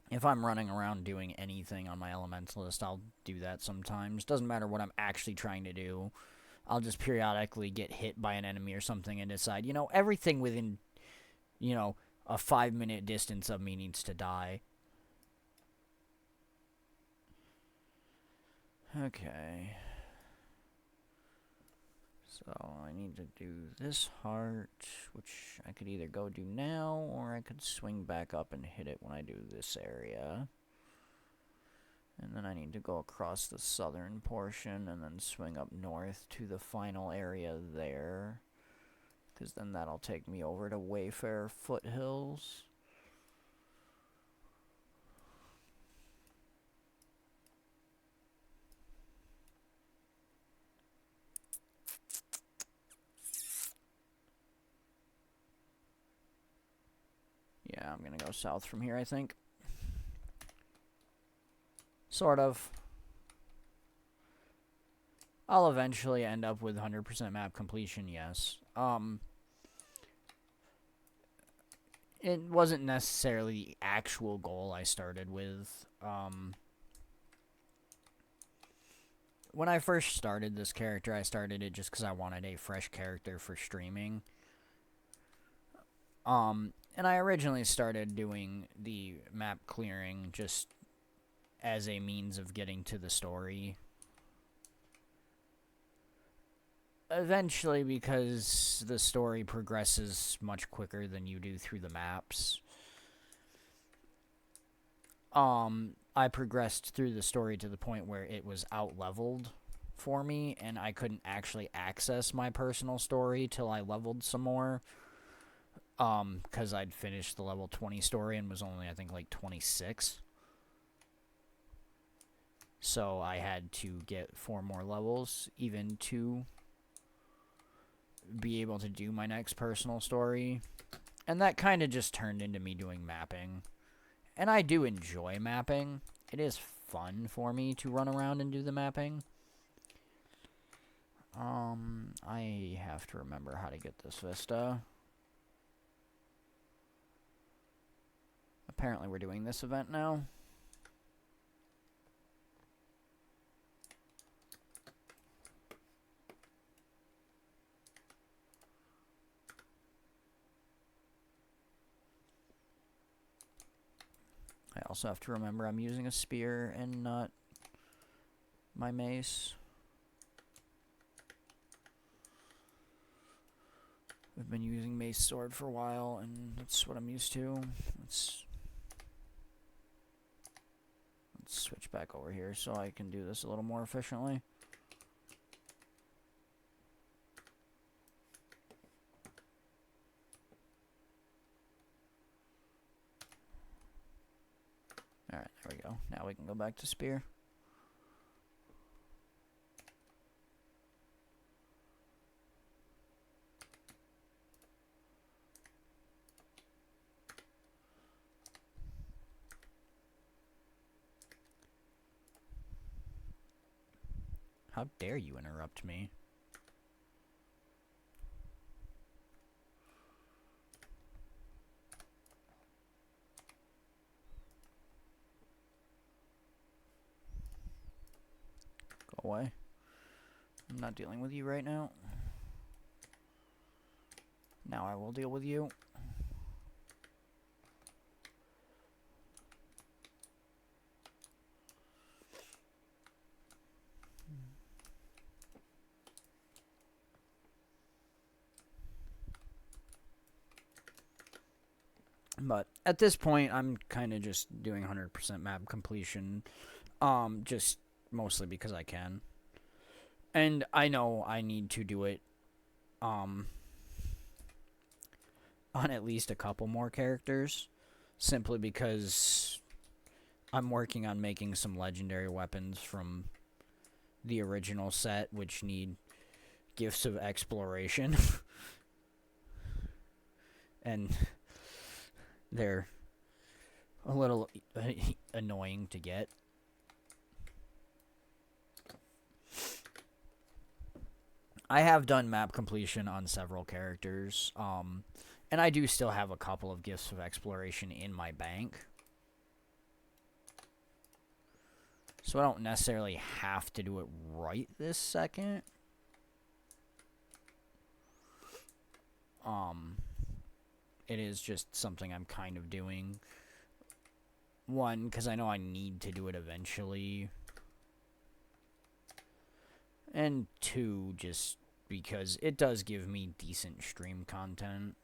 If I'm running around doing anything on my elementalist, I'll do that sometimes. Doesn't matter what I'm actually trying to do. I'll just periodically get hit by an enemy or something and decide, you know, everything within, you know, a 5-minute distance of me needs to die. Okay. So I need to do this heart, which I could either go do now, or I could swing back up and hit it when I do this area. And then I need to go across the southern portion and then swing up north to the final area there. Because then that'll take me over to Wayfarer Foothills. Yeah, I'm gonna go south from here, I think. Sort of. I'll eventually end up with 100% map completion, yes. It wasn't necessarily the actual goal I started with. When I first started this character, I started it just because I wanted a fresh character for streaming. And I originally started doing the map clearing just as a means of getting to the story. Eventually, because the story progresses much quicker than you do through the maps, I progressed through the story to the point where it was out-leveled for me, and I couldn't actually access my personal story till I leveled some more. Because I'd finished the level 20 story and was only, I think, like 26. So I had to get 4 more levels, even to be able to do my next personal story. And that kind of just turned into me doing mapping. And I do enjoy mapping. It is fun for me to run around and do the mapping. I have to remember how to get this vista. Apparently we're doing this event now. I also have to remember I'm using a spear and not my mace. I've been using mace sword for a while, and that's what I'm used to. Let's Let's switch back over here so I can do this a little more efficiently. Alright, there we go. Now we can go back to spear. How dare you interrupt me? Go away. I'm not dealing with you right now. Now I will deal with you. But at this point, I'm kind of just doing 100% map completion. Just mostly because I can. And I know I need to do it, on at least a couple more characters. Simply because I'm working on making some legendary weapons from the original set, which need gifts of exploration. And they're a little annoying to get. I have done map completion on several characters, and I do still have a couple of gifts of exploration in my bank. So I don't necessarily have to do it right this second. It is just something I'm kind of doing. One, because I know I need to do it eventually. And two, just because it does give me decent stream content.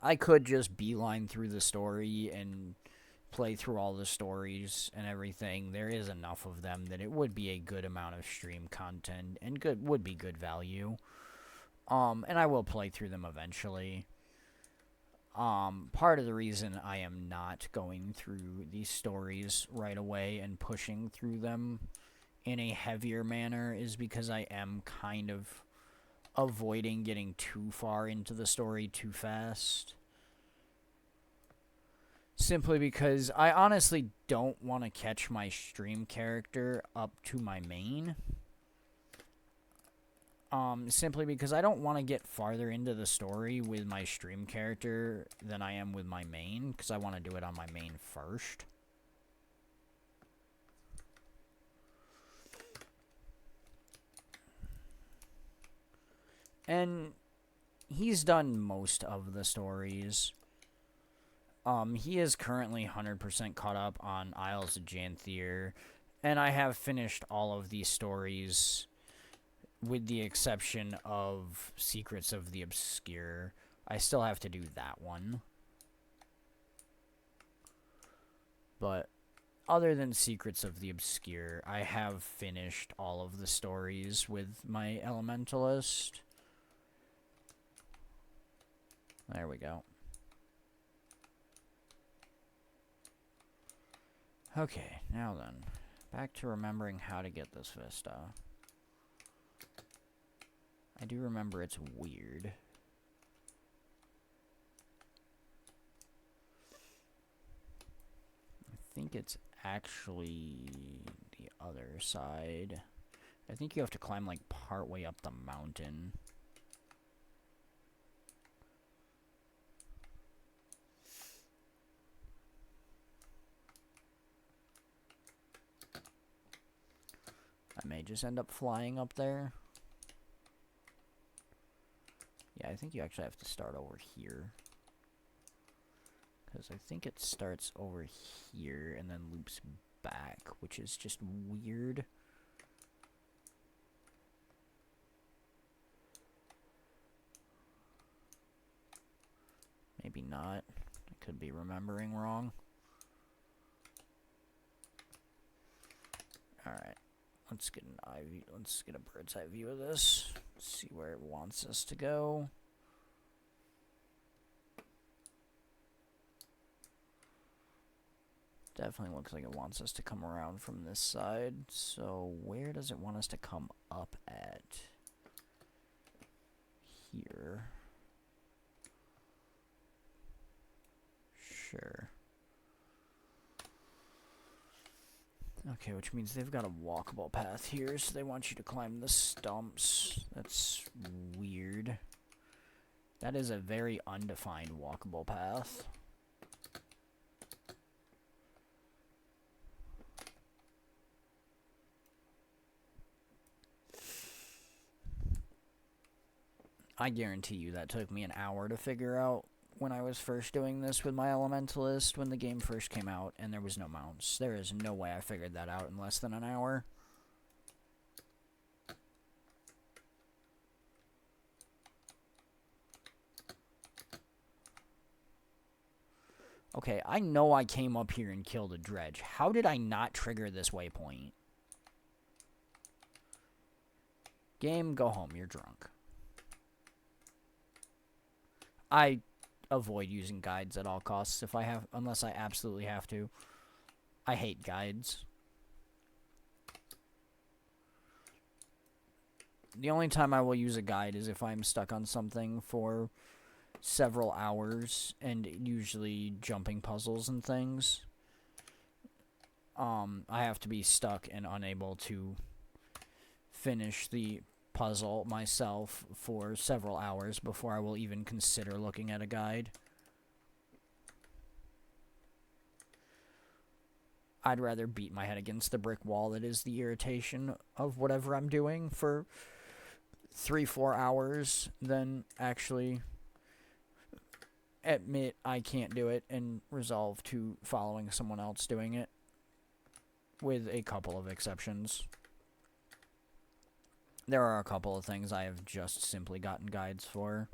I could just beeline through the story and play through all the stories and everything. There is enough of them that it would be a good amount of stream content and would be good value. And I will play through them eventually. Part of the reason I am not going through these stories right away and pushing through them in a heavier manner is because I am kind of avoiding getting too far into the story too fast. Simply because I honestly don't want to catch my stream character up to my main. Simply because I don't want to get farther into the story with my stream character than I am with my main, because I want to do it on my main first. And he's done most of the stories. He is currently 100% caught up on Isles of Janthier, and I have finished all of these stories with the exception of Secrets of the Obscure. I still have to do that one. But other than Secrets of the Obscure, I have finished all of the stories with my Elementalist. There we go. Okay, now then. Back to remembering how to get this Vista. I do remember it's weird. I think it's actually the other side. I think you have to climb like partway up the mountain. I may just end up flying up there. Yeah, I think you actually have to start over here. Because I think it starts over here and then loops back, which is just weird. maybe not. I could be remembering wrong. Alright. Let's get an eye view. Let's get a bird's eye view of this. See where it wants us to go. Definitely looks like it wants us to come around from this side. So where does it want us to come up at? Here. Sure. Okay, which means they've got a walkable path here, so they want you to climb the stumps. That's weird. That is a very undefined walkable path. I guarantee you that took me an hour to figure out when I was first doing this with my Elementalist when the game first came out and there was no mounts. There is no way I figured that out in less than an hour. Okay, I know I came up here and killed a dredge. How did I not trigger this waypoint? Game, go home. You're drunk. I avoid using guides at all costs if I have, unless I absolutely have to. I hate guides. The only time I will use a guide is if I'm stuck on something for several hours, and usually jumping puzzles and things. I have to be stuck and unable to finish the puzzle myself for several hours before I will even consider looking at a guide. I'd rather beat my head against the brick wall that is the irritation of whatever I'm doing for 3-4 hours than actually admit I can't do it and resolve to following someone else doing it, with a couple of exceptions. There are a couple of things I have just simply gotten guides for.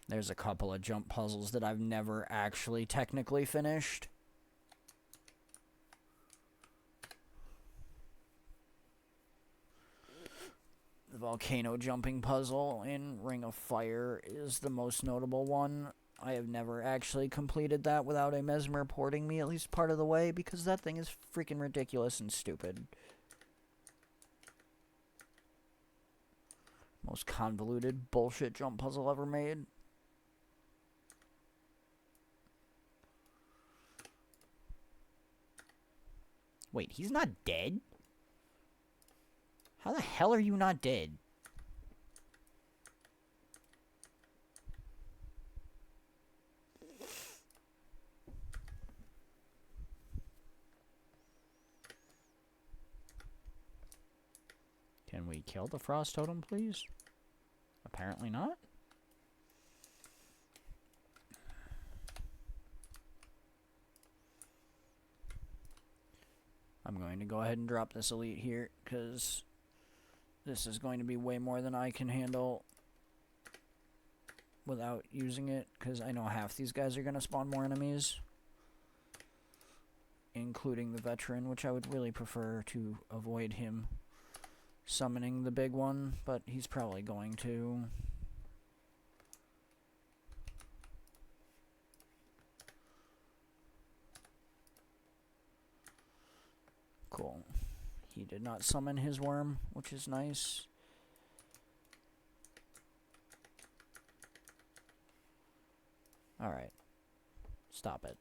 There's a couple of jump puzzles that I've never actually technically finished. The volcano jumping puzzle in Ring of Fire is the most notable one. I have never actually completed that without a Mesmer porting me at least part of the way, because that thing is freaking ridiculous and stupid. Most convoluted bullshit jump puzzle ever made. Wait, he's not dead? How the hell are you not dead? Can we kill the frost totem, please? Apparently not. I'm going to go ahead and drop this elite here, because this is going to be way more than I can handle without using it, because I know half these guys are going to spawn more enemies, including the veteran, which I would really prefer to avoid him summoning the big one, but he's probably going to. Cool. He did not summon his worm, which is nice. Alright. Stop it.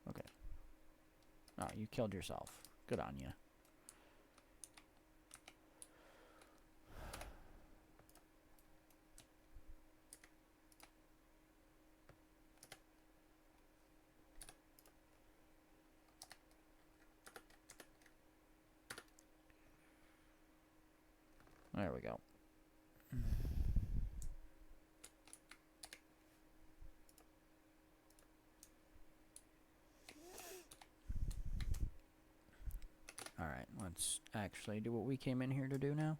Okay. Oh, you killed yourself. Good on you. There we go. actually do what we came in here to do now.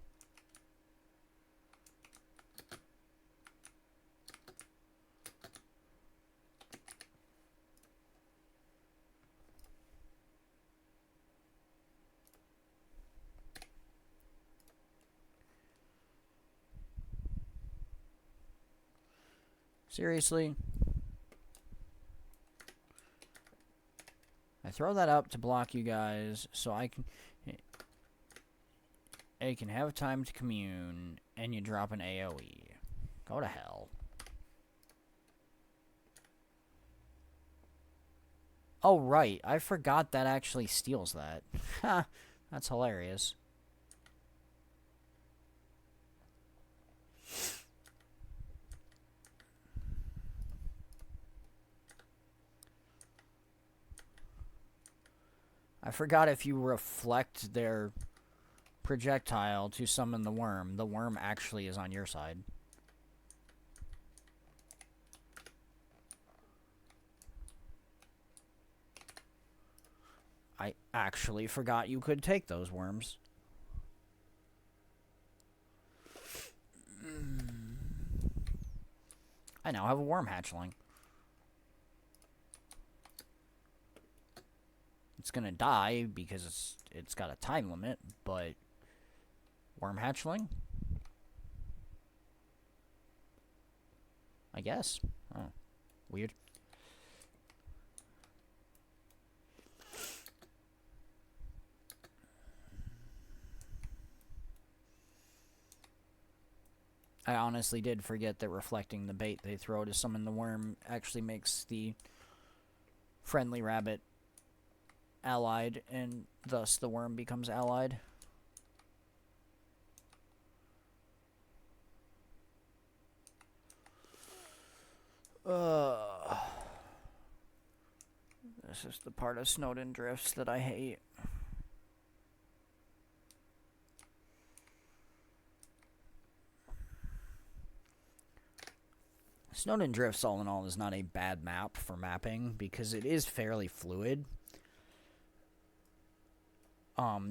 Seriously? I throw that up to block you guys so I can have time to commune, and you drop an AoE. Go to hell. Oh, right. I forgot that actually steals that. Ha! That's hilarious. I forgot if you reflect their projectile to summon the worm actually is on your side. I actually forgot you could take those worms. I now have a worm hatchling. It's gonna die because it's got a time limit, but worm hatchling? I guess. Oh, weird. I honestly did forget that reflecting the bait they throw to summon the worm actually makes the friendly rabbit allied, and thus the worm becomes allied. This is the part of Snowden Drifts that I hate. Snowden Drifts, all in all, is not a bad map for mapping because it is fairly fluid.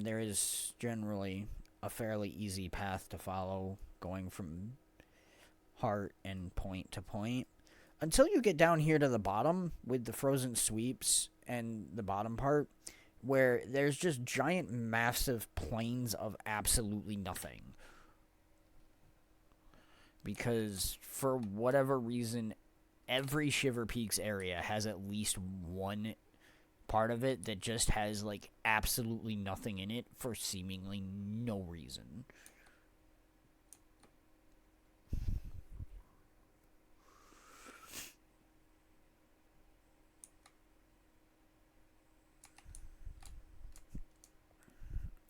There is generally a fairly easy path to follow going from heart and point to point. Until you get down here to the bottom with the frozen sweeps and the bottom part, where there's just giant, massive plains of absolutely nothing. Because for whatever reason, every Shiver Peaks area has at least one part of it that just has, like, absolutely nothing in it for seemingly no reason.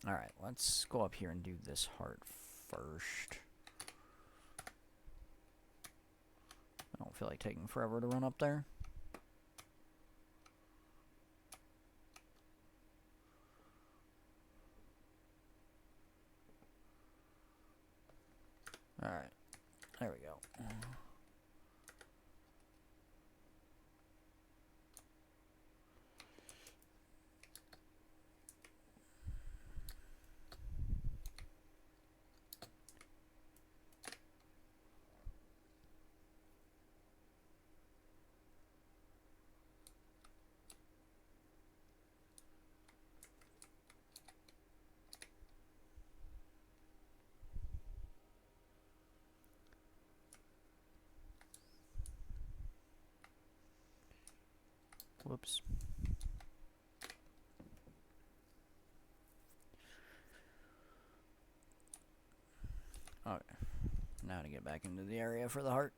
Alright, let's go up here and do this heart first. I don't feel like taking forever to run up there. Alright, there we go. Whoops. Okay. Now to get back into the area for the heart.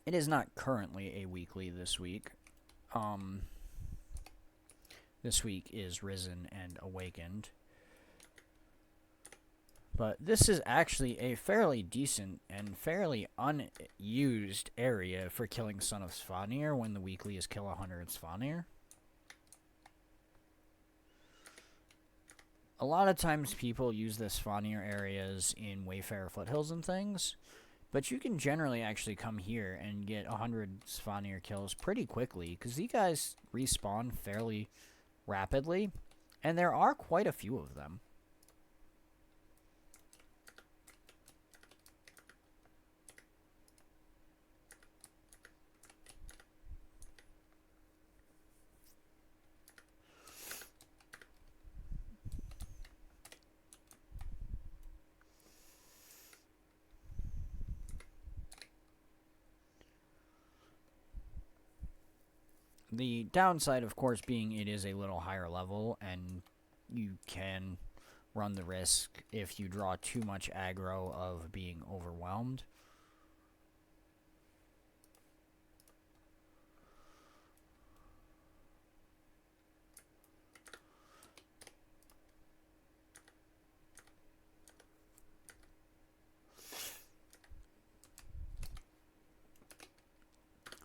It is not currently a weekly this week. This week is Risen and Awakened. But this is actually a fairly decent and fairly unused area for killing Son of Svanir when the weekly is kill 100 Svanir. A lot of times people use the Svanir areas in Wayfarer Foothills and things, but you can generally actually come here and get 100 Svanir kills pretty quickly, because these guys respawn fairly rapidly, and there are quite a few of them. The downside, of course, being it is a little higher level, and you can run the risk, if you draw too much aggro, of being overwhelmed.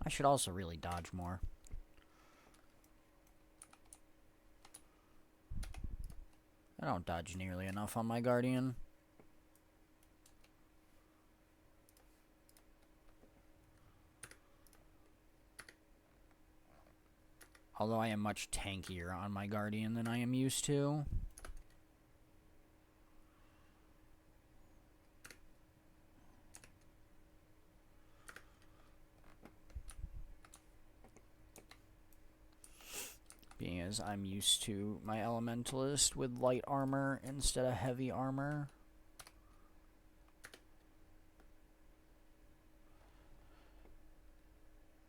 I should also really dodge more. I don't dodge nearly enough on my Guardian. Although I am much tankier on my Guardian than I am used to. Being as I'm used to my Elementalist with light armor instead of heavy armor.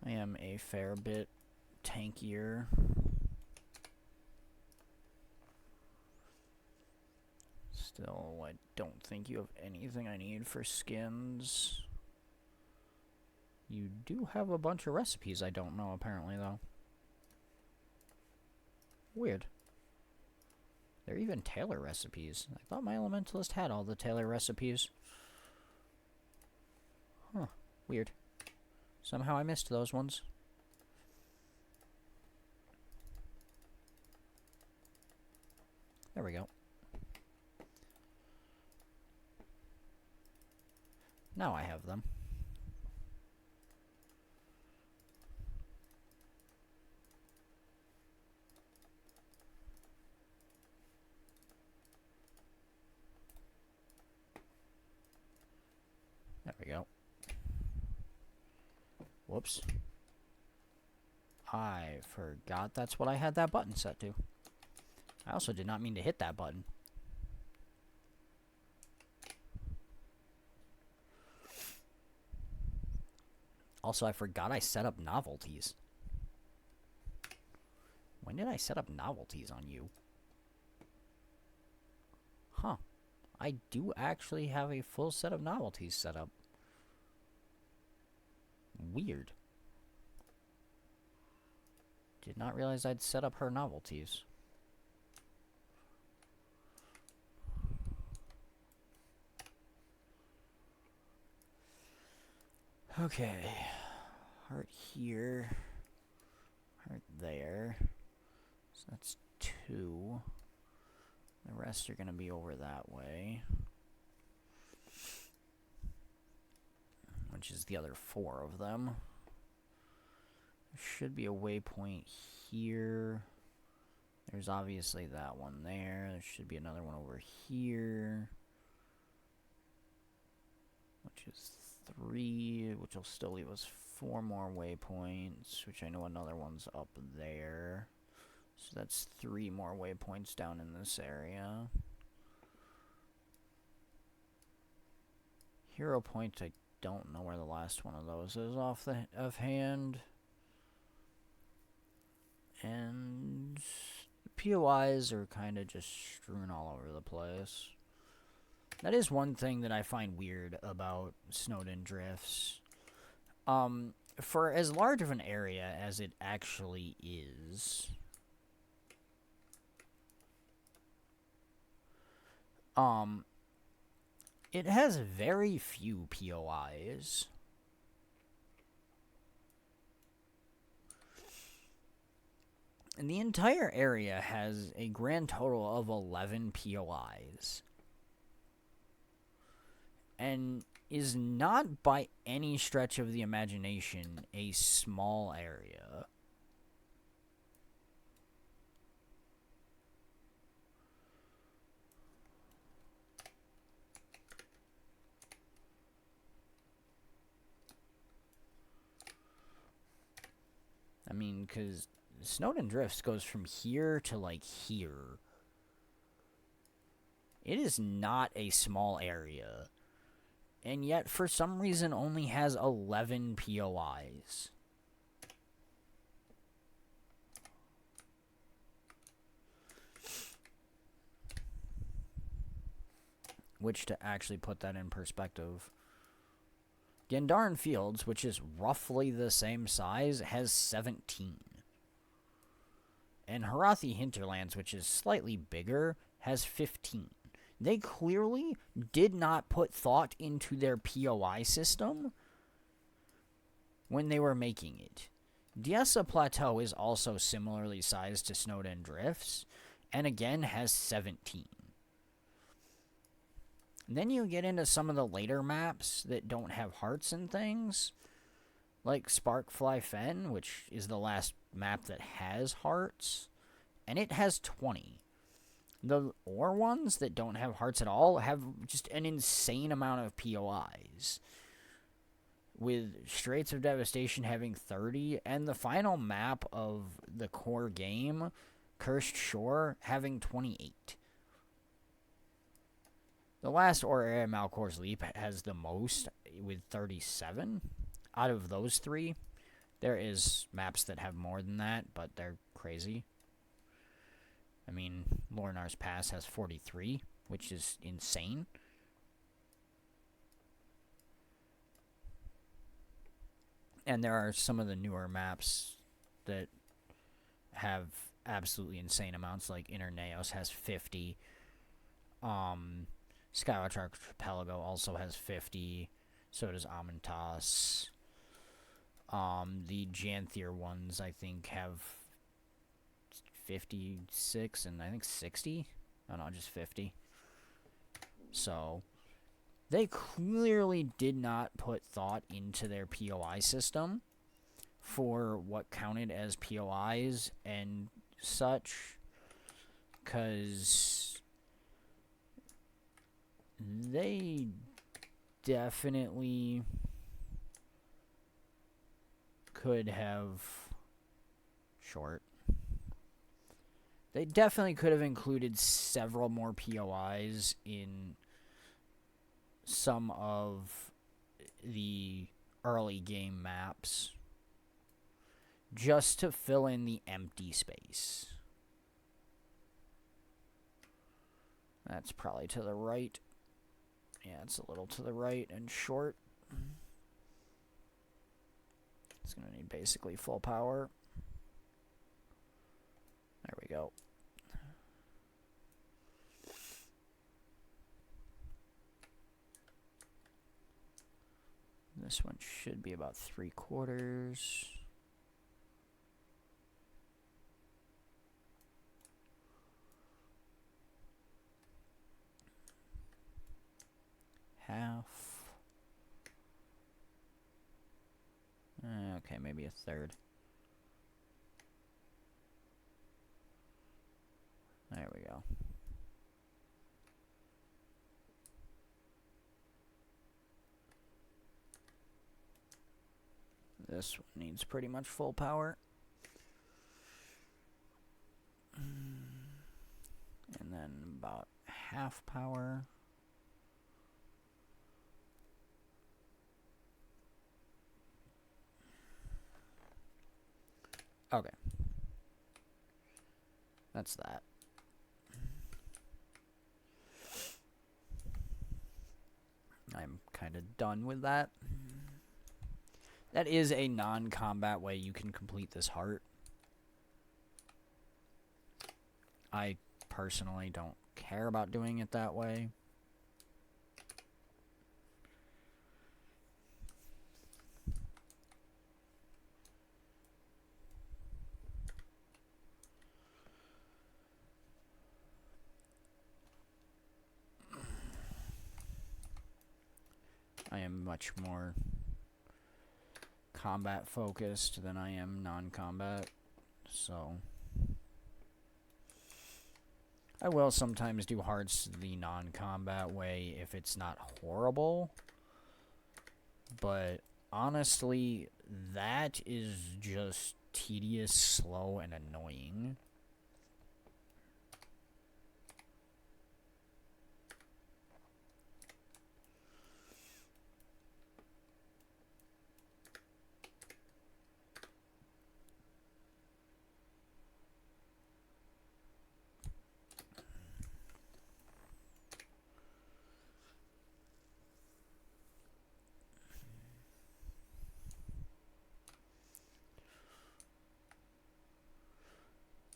I am a fair bit tankier. Still, I don't think you have anything I need for skins. You do have a bunch of recipes I don't know, apparently, though. Weird. They're even Taylor recipes. I thought my Elementalist had all the Taylor recipes. Huh. Weird. Somehow I missed those ones. There we go. Now I have them. There we go. Whoops. I forgot that's what I had that button set to. I also did not mean to hit that button. Also, I forgot I set up novelties. When did I set up novelties on you? Huh. I do actually have a full set of novelties set up. Weird. Did not realize I'd set up her novelties. Okay. Heart here. Heart there. So that's 2. The rest are going to be over that way. Which is the other 4 of them. There should be a waypoint here. There's obviously that one there. There should be another one over here. Which is 3, which will still leave us 4 more waypoints, which I know another one's up there. So that's 3 more waypoints down in this area. Hero point, I don't know where the last one of those is offhand. And the POIs are kind of just strewn all over the place. That is one thing that I find weird about Snowden Drifts. for as large of an area as it actually is, it has very few POIs. And the entire area has a grand total of 11 POIs. And is not by any stretch of the imagination a small area. I mean, because Snowden Drifts goes from here to, like, here. It is not a small area. And yet, for some reason, only has 11 POIs. Which, to actually put that in perspective, Gendarin Fields, which is roughly the same size, has 17. And Harathi Hinterlands, which is slightly bigger, has 15. They clearly did not put thought into their POI system when they were making it. Diessa Plateau is also similarly sized to Snowden Drifts, and again has 17. And then you get into some of the later maps that don't have hearts and things, like Sparkfly Fen, which is the last map that has hearts, and it has 20. The ore ones that don't have hearts at all have just an insane amount of POIs, with Straits of Devastation having 30, and the final map of the core game, Cursed Shore, having 28. The last ore area, Malcor's Leap, has the most, with 37. Out of those three, there is maps that have more than that, but they're crazy. I mean, Lornar's Pass has 43, which is insane. And there are some of the newer maps that have absolutely insane amounts, like Interneos has 50. Skywatch Archipelago also has 50. So does Amentas. The Janthier ones, I think, have 56 and I think 60. Oh, no, just 50. So they clearly did not put thought into their POI system for what counted as POIs and such, because they definitely could have They definitely could have included several more POIs in some of the early game maps, just to fill in the empty space. That's probably to the right. Yeah, it's a little to the right and short. It's going to need basically full power. There we go. This one should be about 3/4. Half. Okay, maybe 1/3. There we go. This one needs pretty much full power. And then about half power. Okay. That's that. I'm kind of done with that. That is a non-combat way you can complete this heart. I personally don't care about doing it that way. I am much more combat focused than I am non-combat, so I will sometimes do hearts the non-combat way if it's not horrible, but honestly, that is just tedious, slow, and annoying.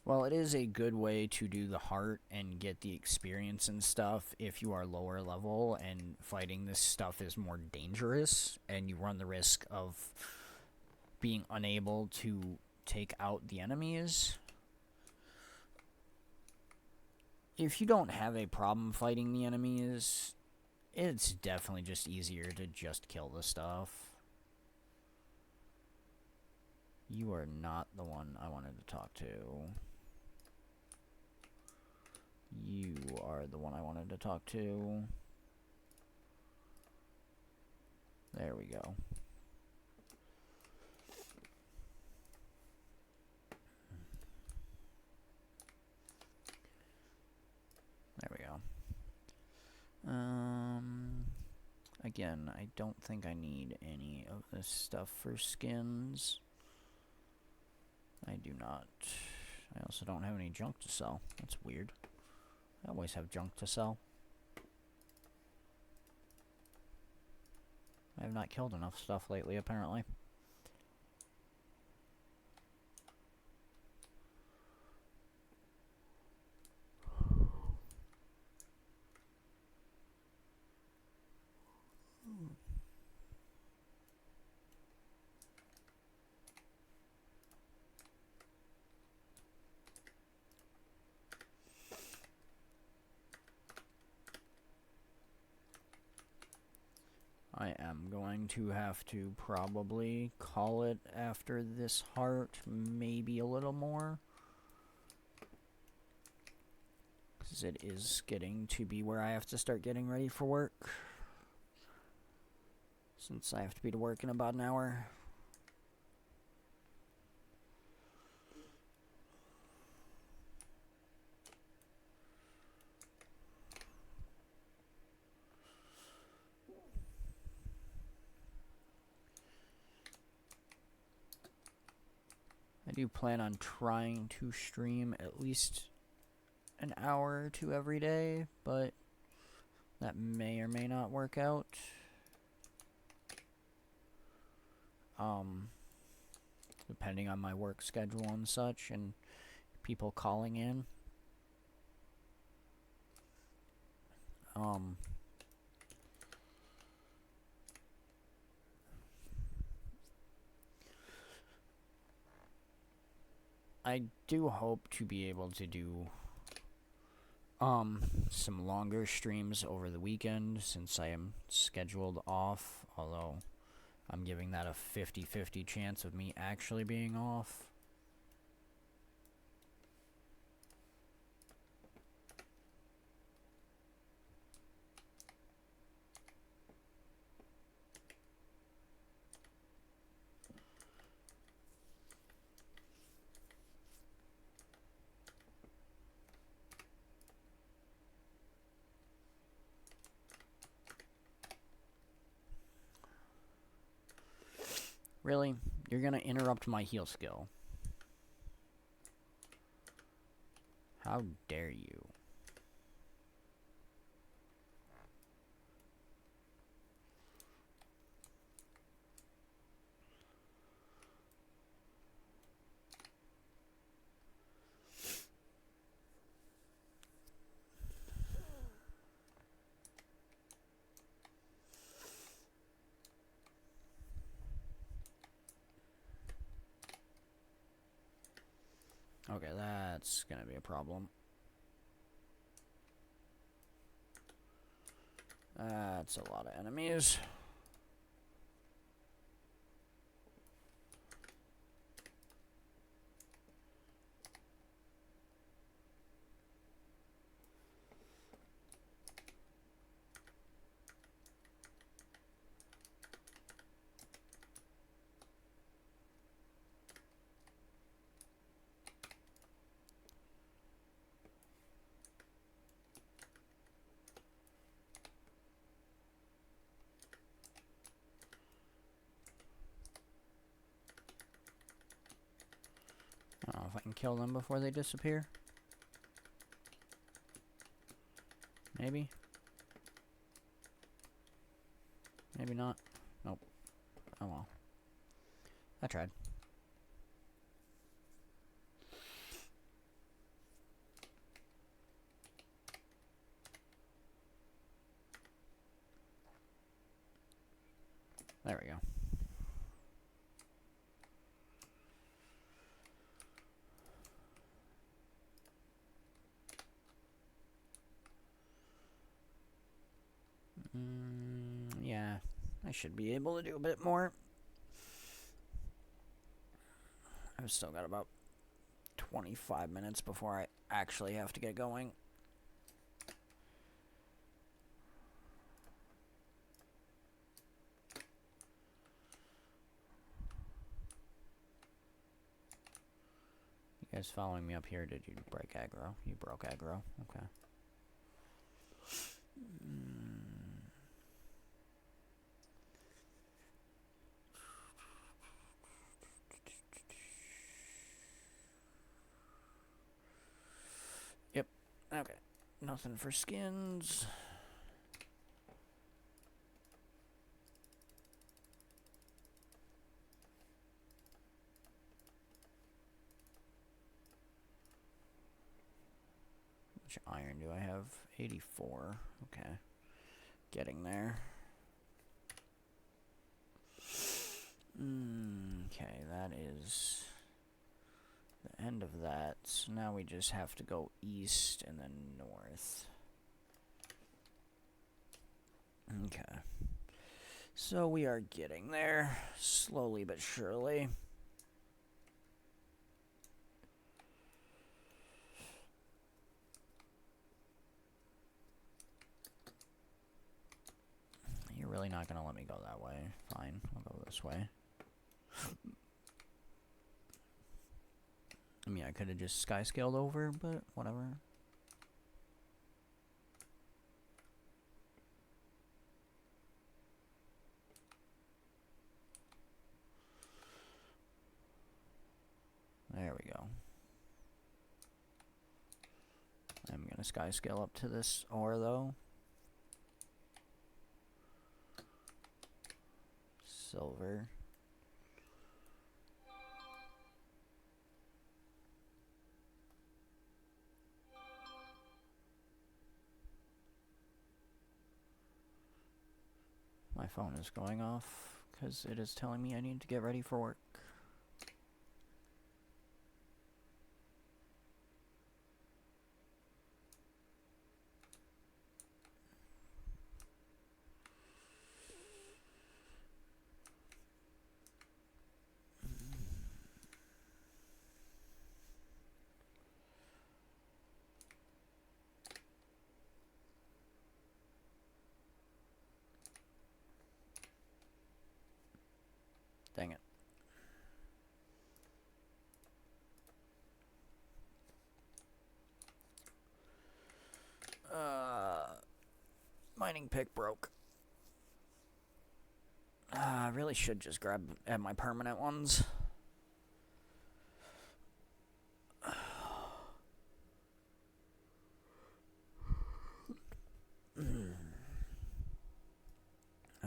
Well, it is a good way to do the heart and get the experience and stuff if you are lower level and fighting this stuff is more dangerous and you run the risk of being unable to take out the enemies. If you don't have a problem fighting the enemies, it's definitely just easier to just kill the stuff. You are not the one I wanted to talk to. You are the one I wanted to talk to. There we go. There we go. Again, I don't think I need any of this stuff for skins. I do not. I also don't have any junk to sell. That's weird. I always have junk to sell. I have not killed enough stuff lately, apparently. I am going to have to probably call it after this heart, maybe a little more. Because it is getting to be where I have to start getting ready for work. Since I have to be to work in about an hour. I do plan on trying to stream at least an hour or two every day, but that may or may not work out. Depending on my work schedule and such, and people calling in. I do hope to be able to do some longer streams over the weekend since I am scheduled off, although I'm giving that a 50-50 chance of me actually being off. Really? You're gonna interrupt my heal skill? How dare you? Okay, that's gonna be a problem. That's a lot of enemies. I don't know if I can kill them before they disappear. Maybe. Maybe not. Nope. Oh well. I tried. There we go. Yeah, I should be able to do a bit more. I've still got about 25 minutes before I actually have to get going. You guys following me up here? Did you break aggro? You broke aggro. Okay. Yep. Okay. Nothing for skins. Which iron do I have? 84. Okay. Getting there. Okay, that is the end of that. So now we just have to go east and then north. Okay. So we are getting there, slowly but surely. You're really not going to let me go that way. Fine, I'll go this way. I mean, I could have just sky scaled over, but whatever. There we go. I'm going to sky scale up to this ore, though. Silver. My phone is going off because it is telling me I need to get ready for work. Dang it. Mining pick broke. I really should just grab at my permanent ones.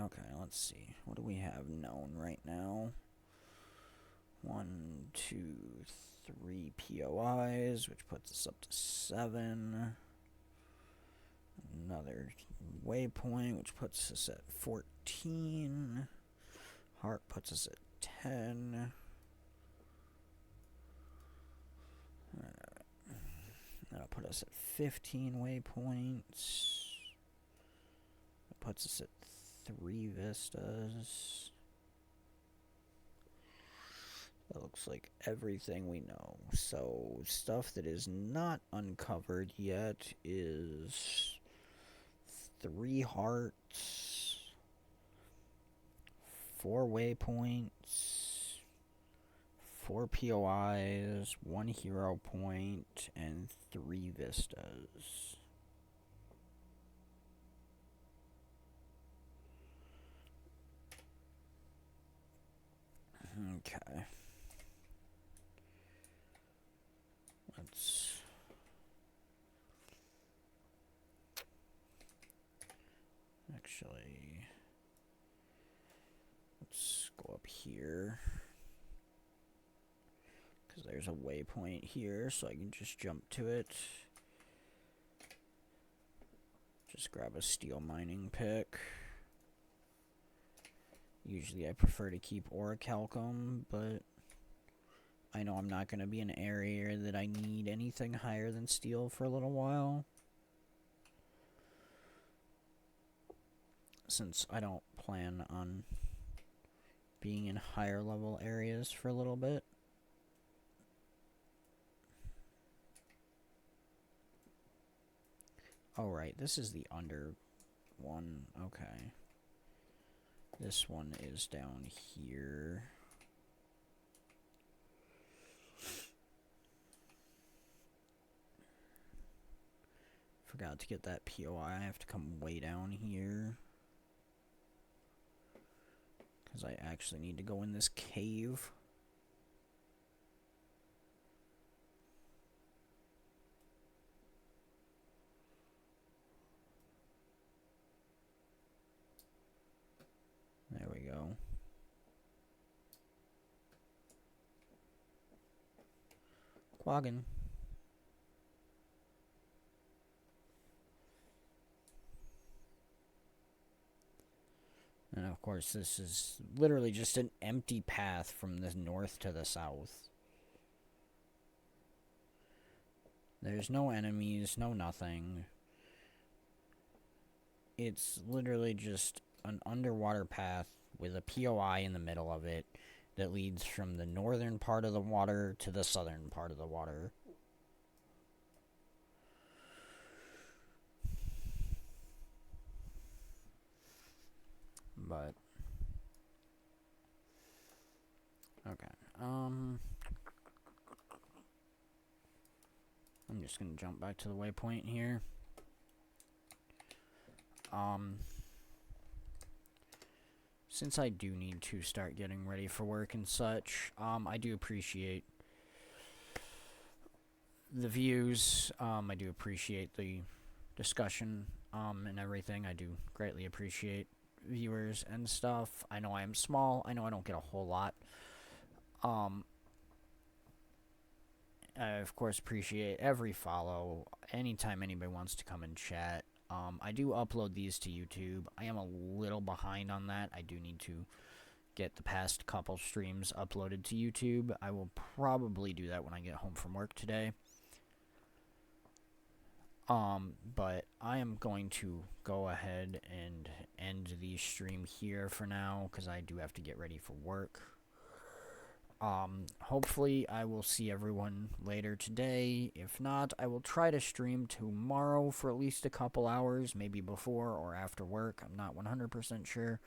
Okay, let's see. What do we have known right now? 1, 2, 3 POIs, which puts us up to 7. Another waypoint, which puts us at 14. Heart puts us at 10. That'll put us at 15 waypoints. That puts us at 3 vistas. That looks like everything we know. So, stuff that is not uncovered yet is 3 hearts, 4 waypoints, 4 POIs, 1 hero point, and 3 vistas. Okay. Let's go up here, because there's a waypoint here, so I can just jump to it. Just grab a steel mining pick. Usually I prefer to keep orichalcum, but I know I'm not going to be in an area that I need anything higher than steel for a little while, since I don't plan on being in higher level areas for a little bit. Oh, right, this is the under one. Okay. This one is down here. Forgot to get that POI. I have to come way down here, because I actually need to go in this cave. There we go. Quaggin. And of course, this is literally just an empty path from the north to the south. There's no enemies, no nothing. It's literally just an underwater path with a POI in the middle of it that leads from the northern part of the water to the southern part of the water. But okay. I'm just gonna jump back to the waypoint here. Since I do need to start getting ready for work and such, I do appreciate the views. I do appreciate the discussion, and everything. I do greatly appreciate viewers and stuff. I know I am small. I know I don't get a whole lot. I, of course, appreciate every follow. Anytime anybody wants to come and chat. I do upload these to YouTube. I am a little behind on that. I do need to get the past couple streams uploaded to YouTube. I will probably do that when I get home from work today. But I am going to go ahead and end the stream here for now, because I do have to get ready for work. Hopefully I will see everyone later today. If not, I will try to stream tomorrow for at least a couple hours, maybe before or after work. I'm not 100% sure.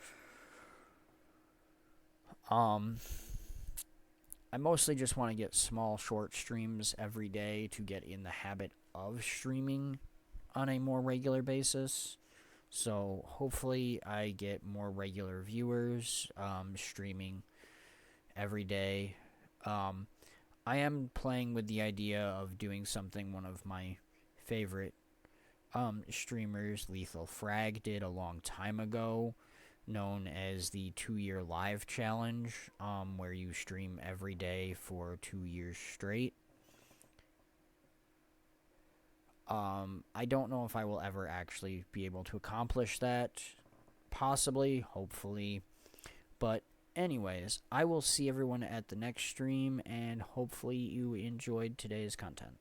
I mostly just want to get small, short streams every day to get in the habit of streaming on a more regular basis. So hopefully I get more regular viewers streaming every day. I am playing with the idea of doing something one of my favorite streamers, Lethal Frag, did a long time ago, known as the 2-year live challenge, where you stream every day for 2 years straight. I don't know if I will ever actually be able to accomplish that. Possibly, hopefully. But anyways, I will see everyone at the next stream, and hopefully you enjoyed today's content.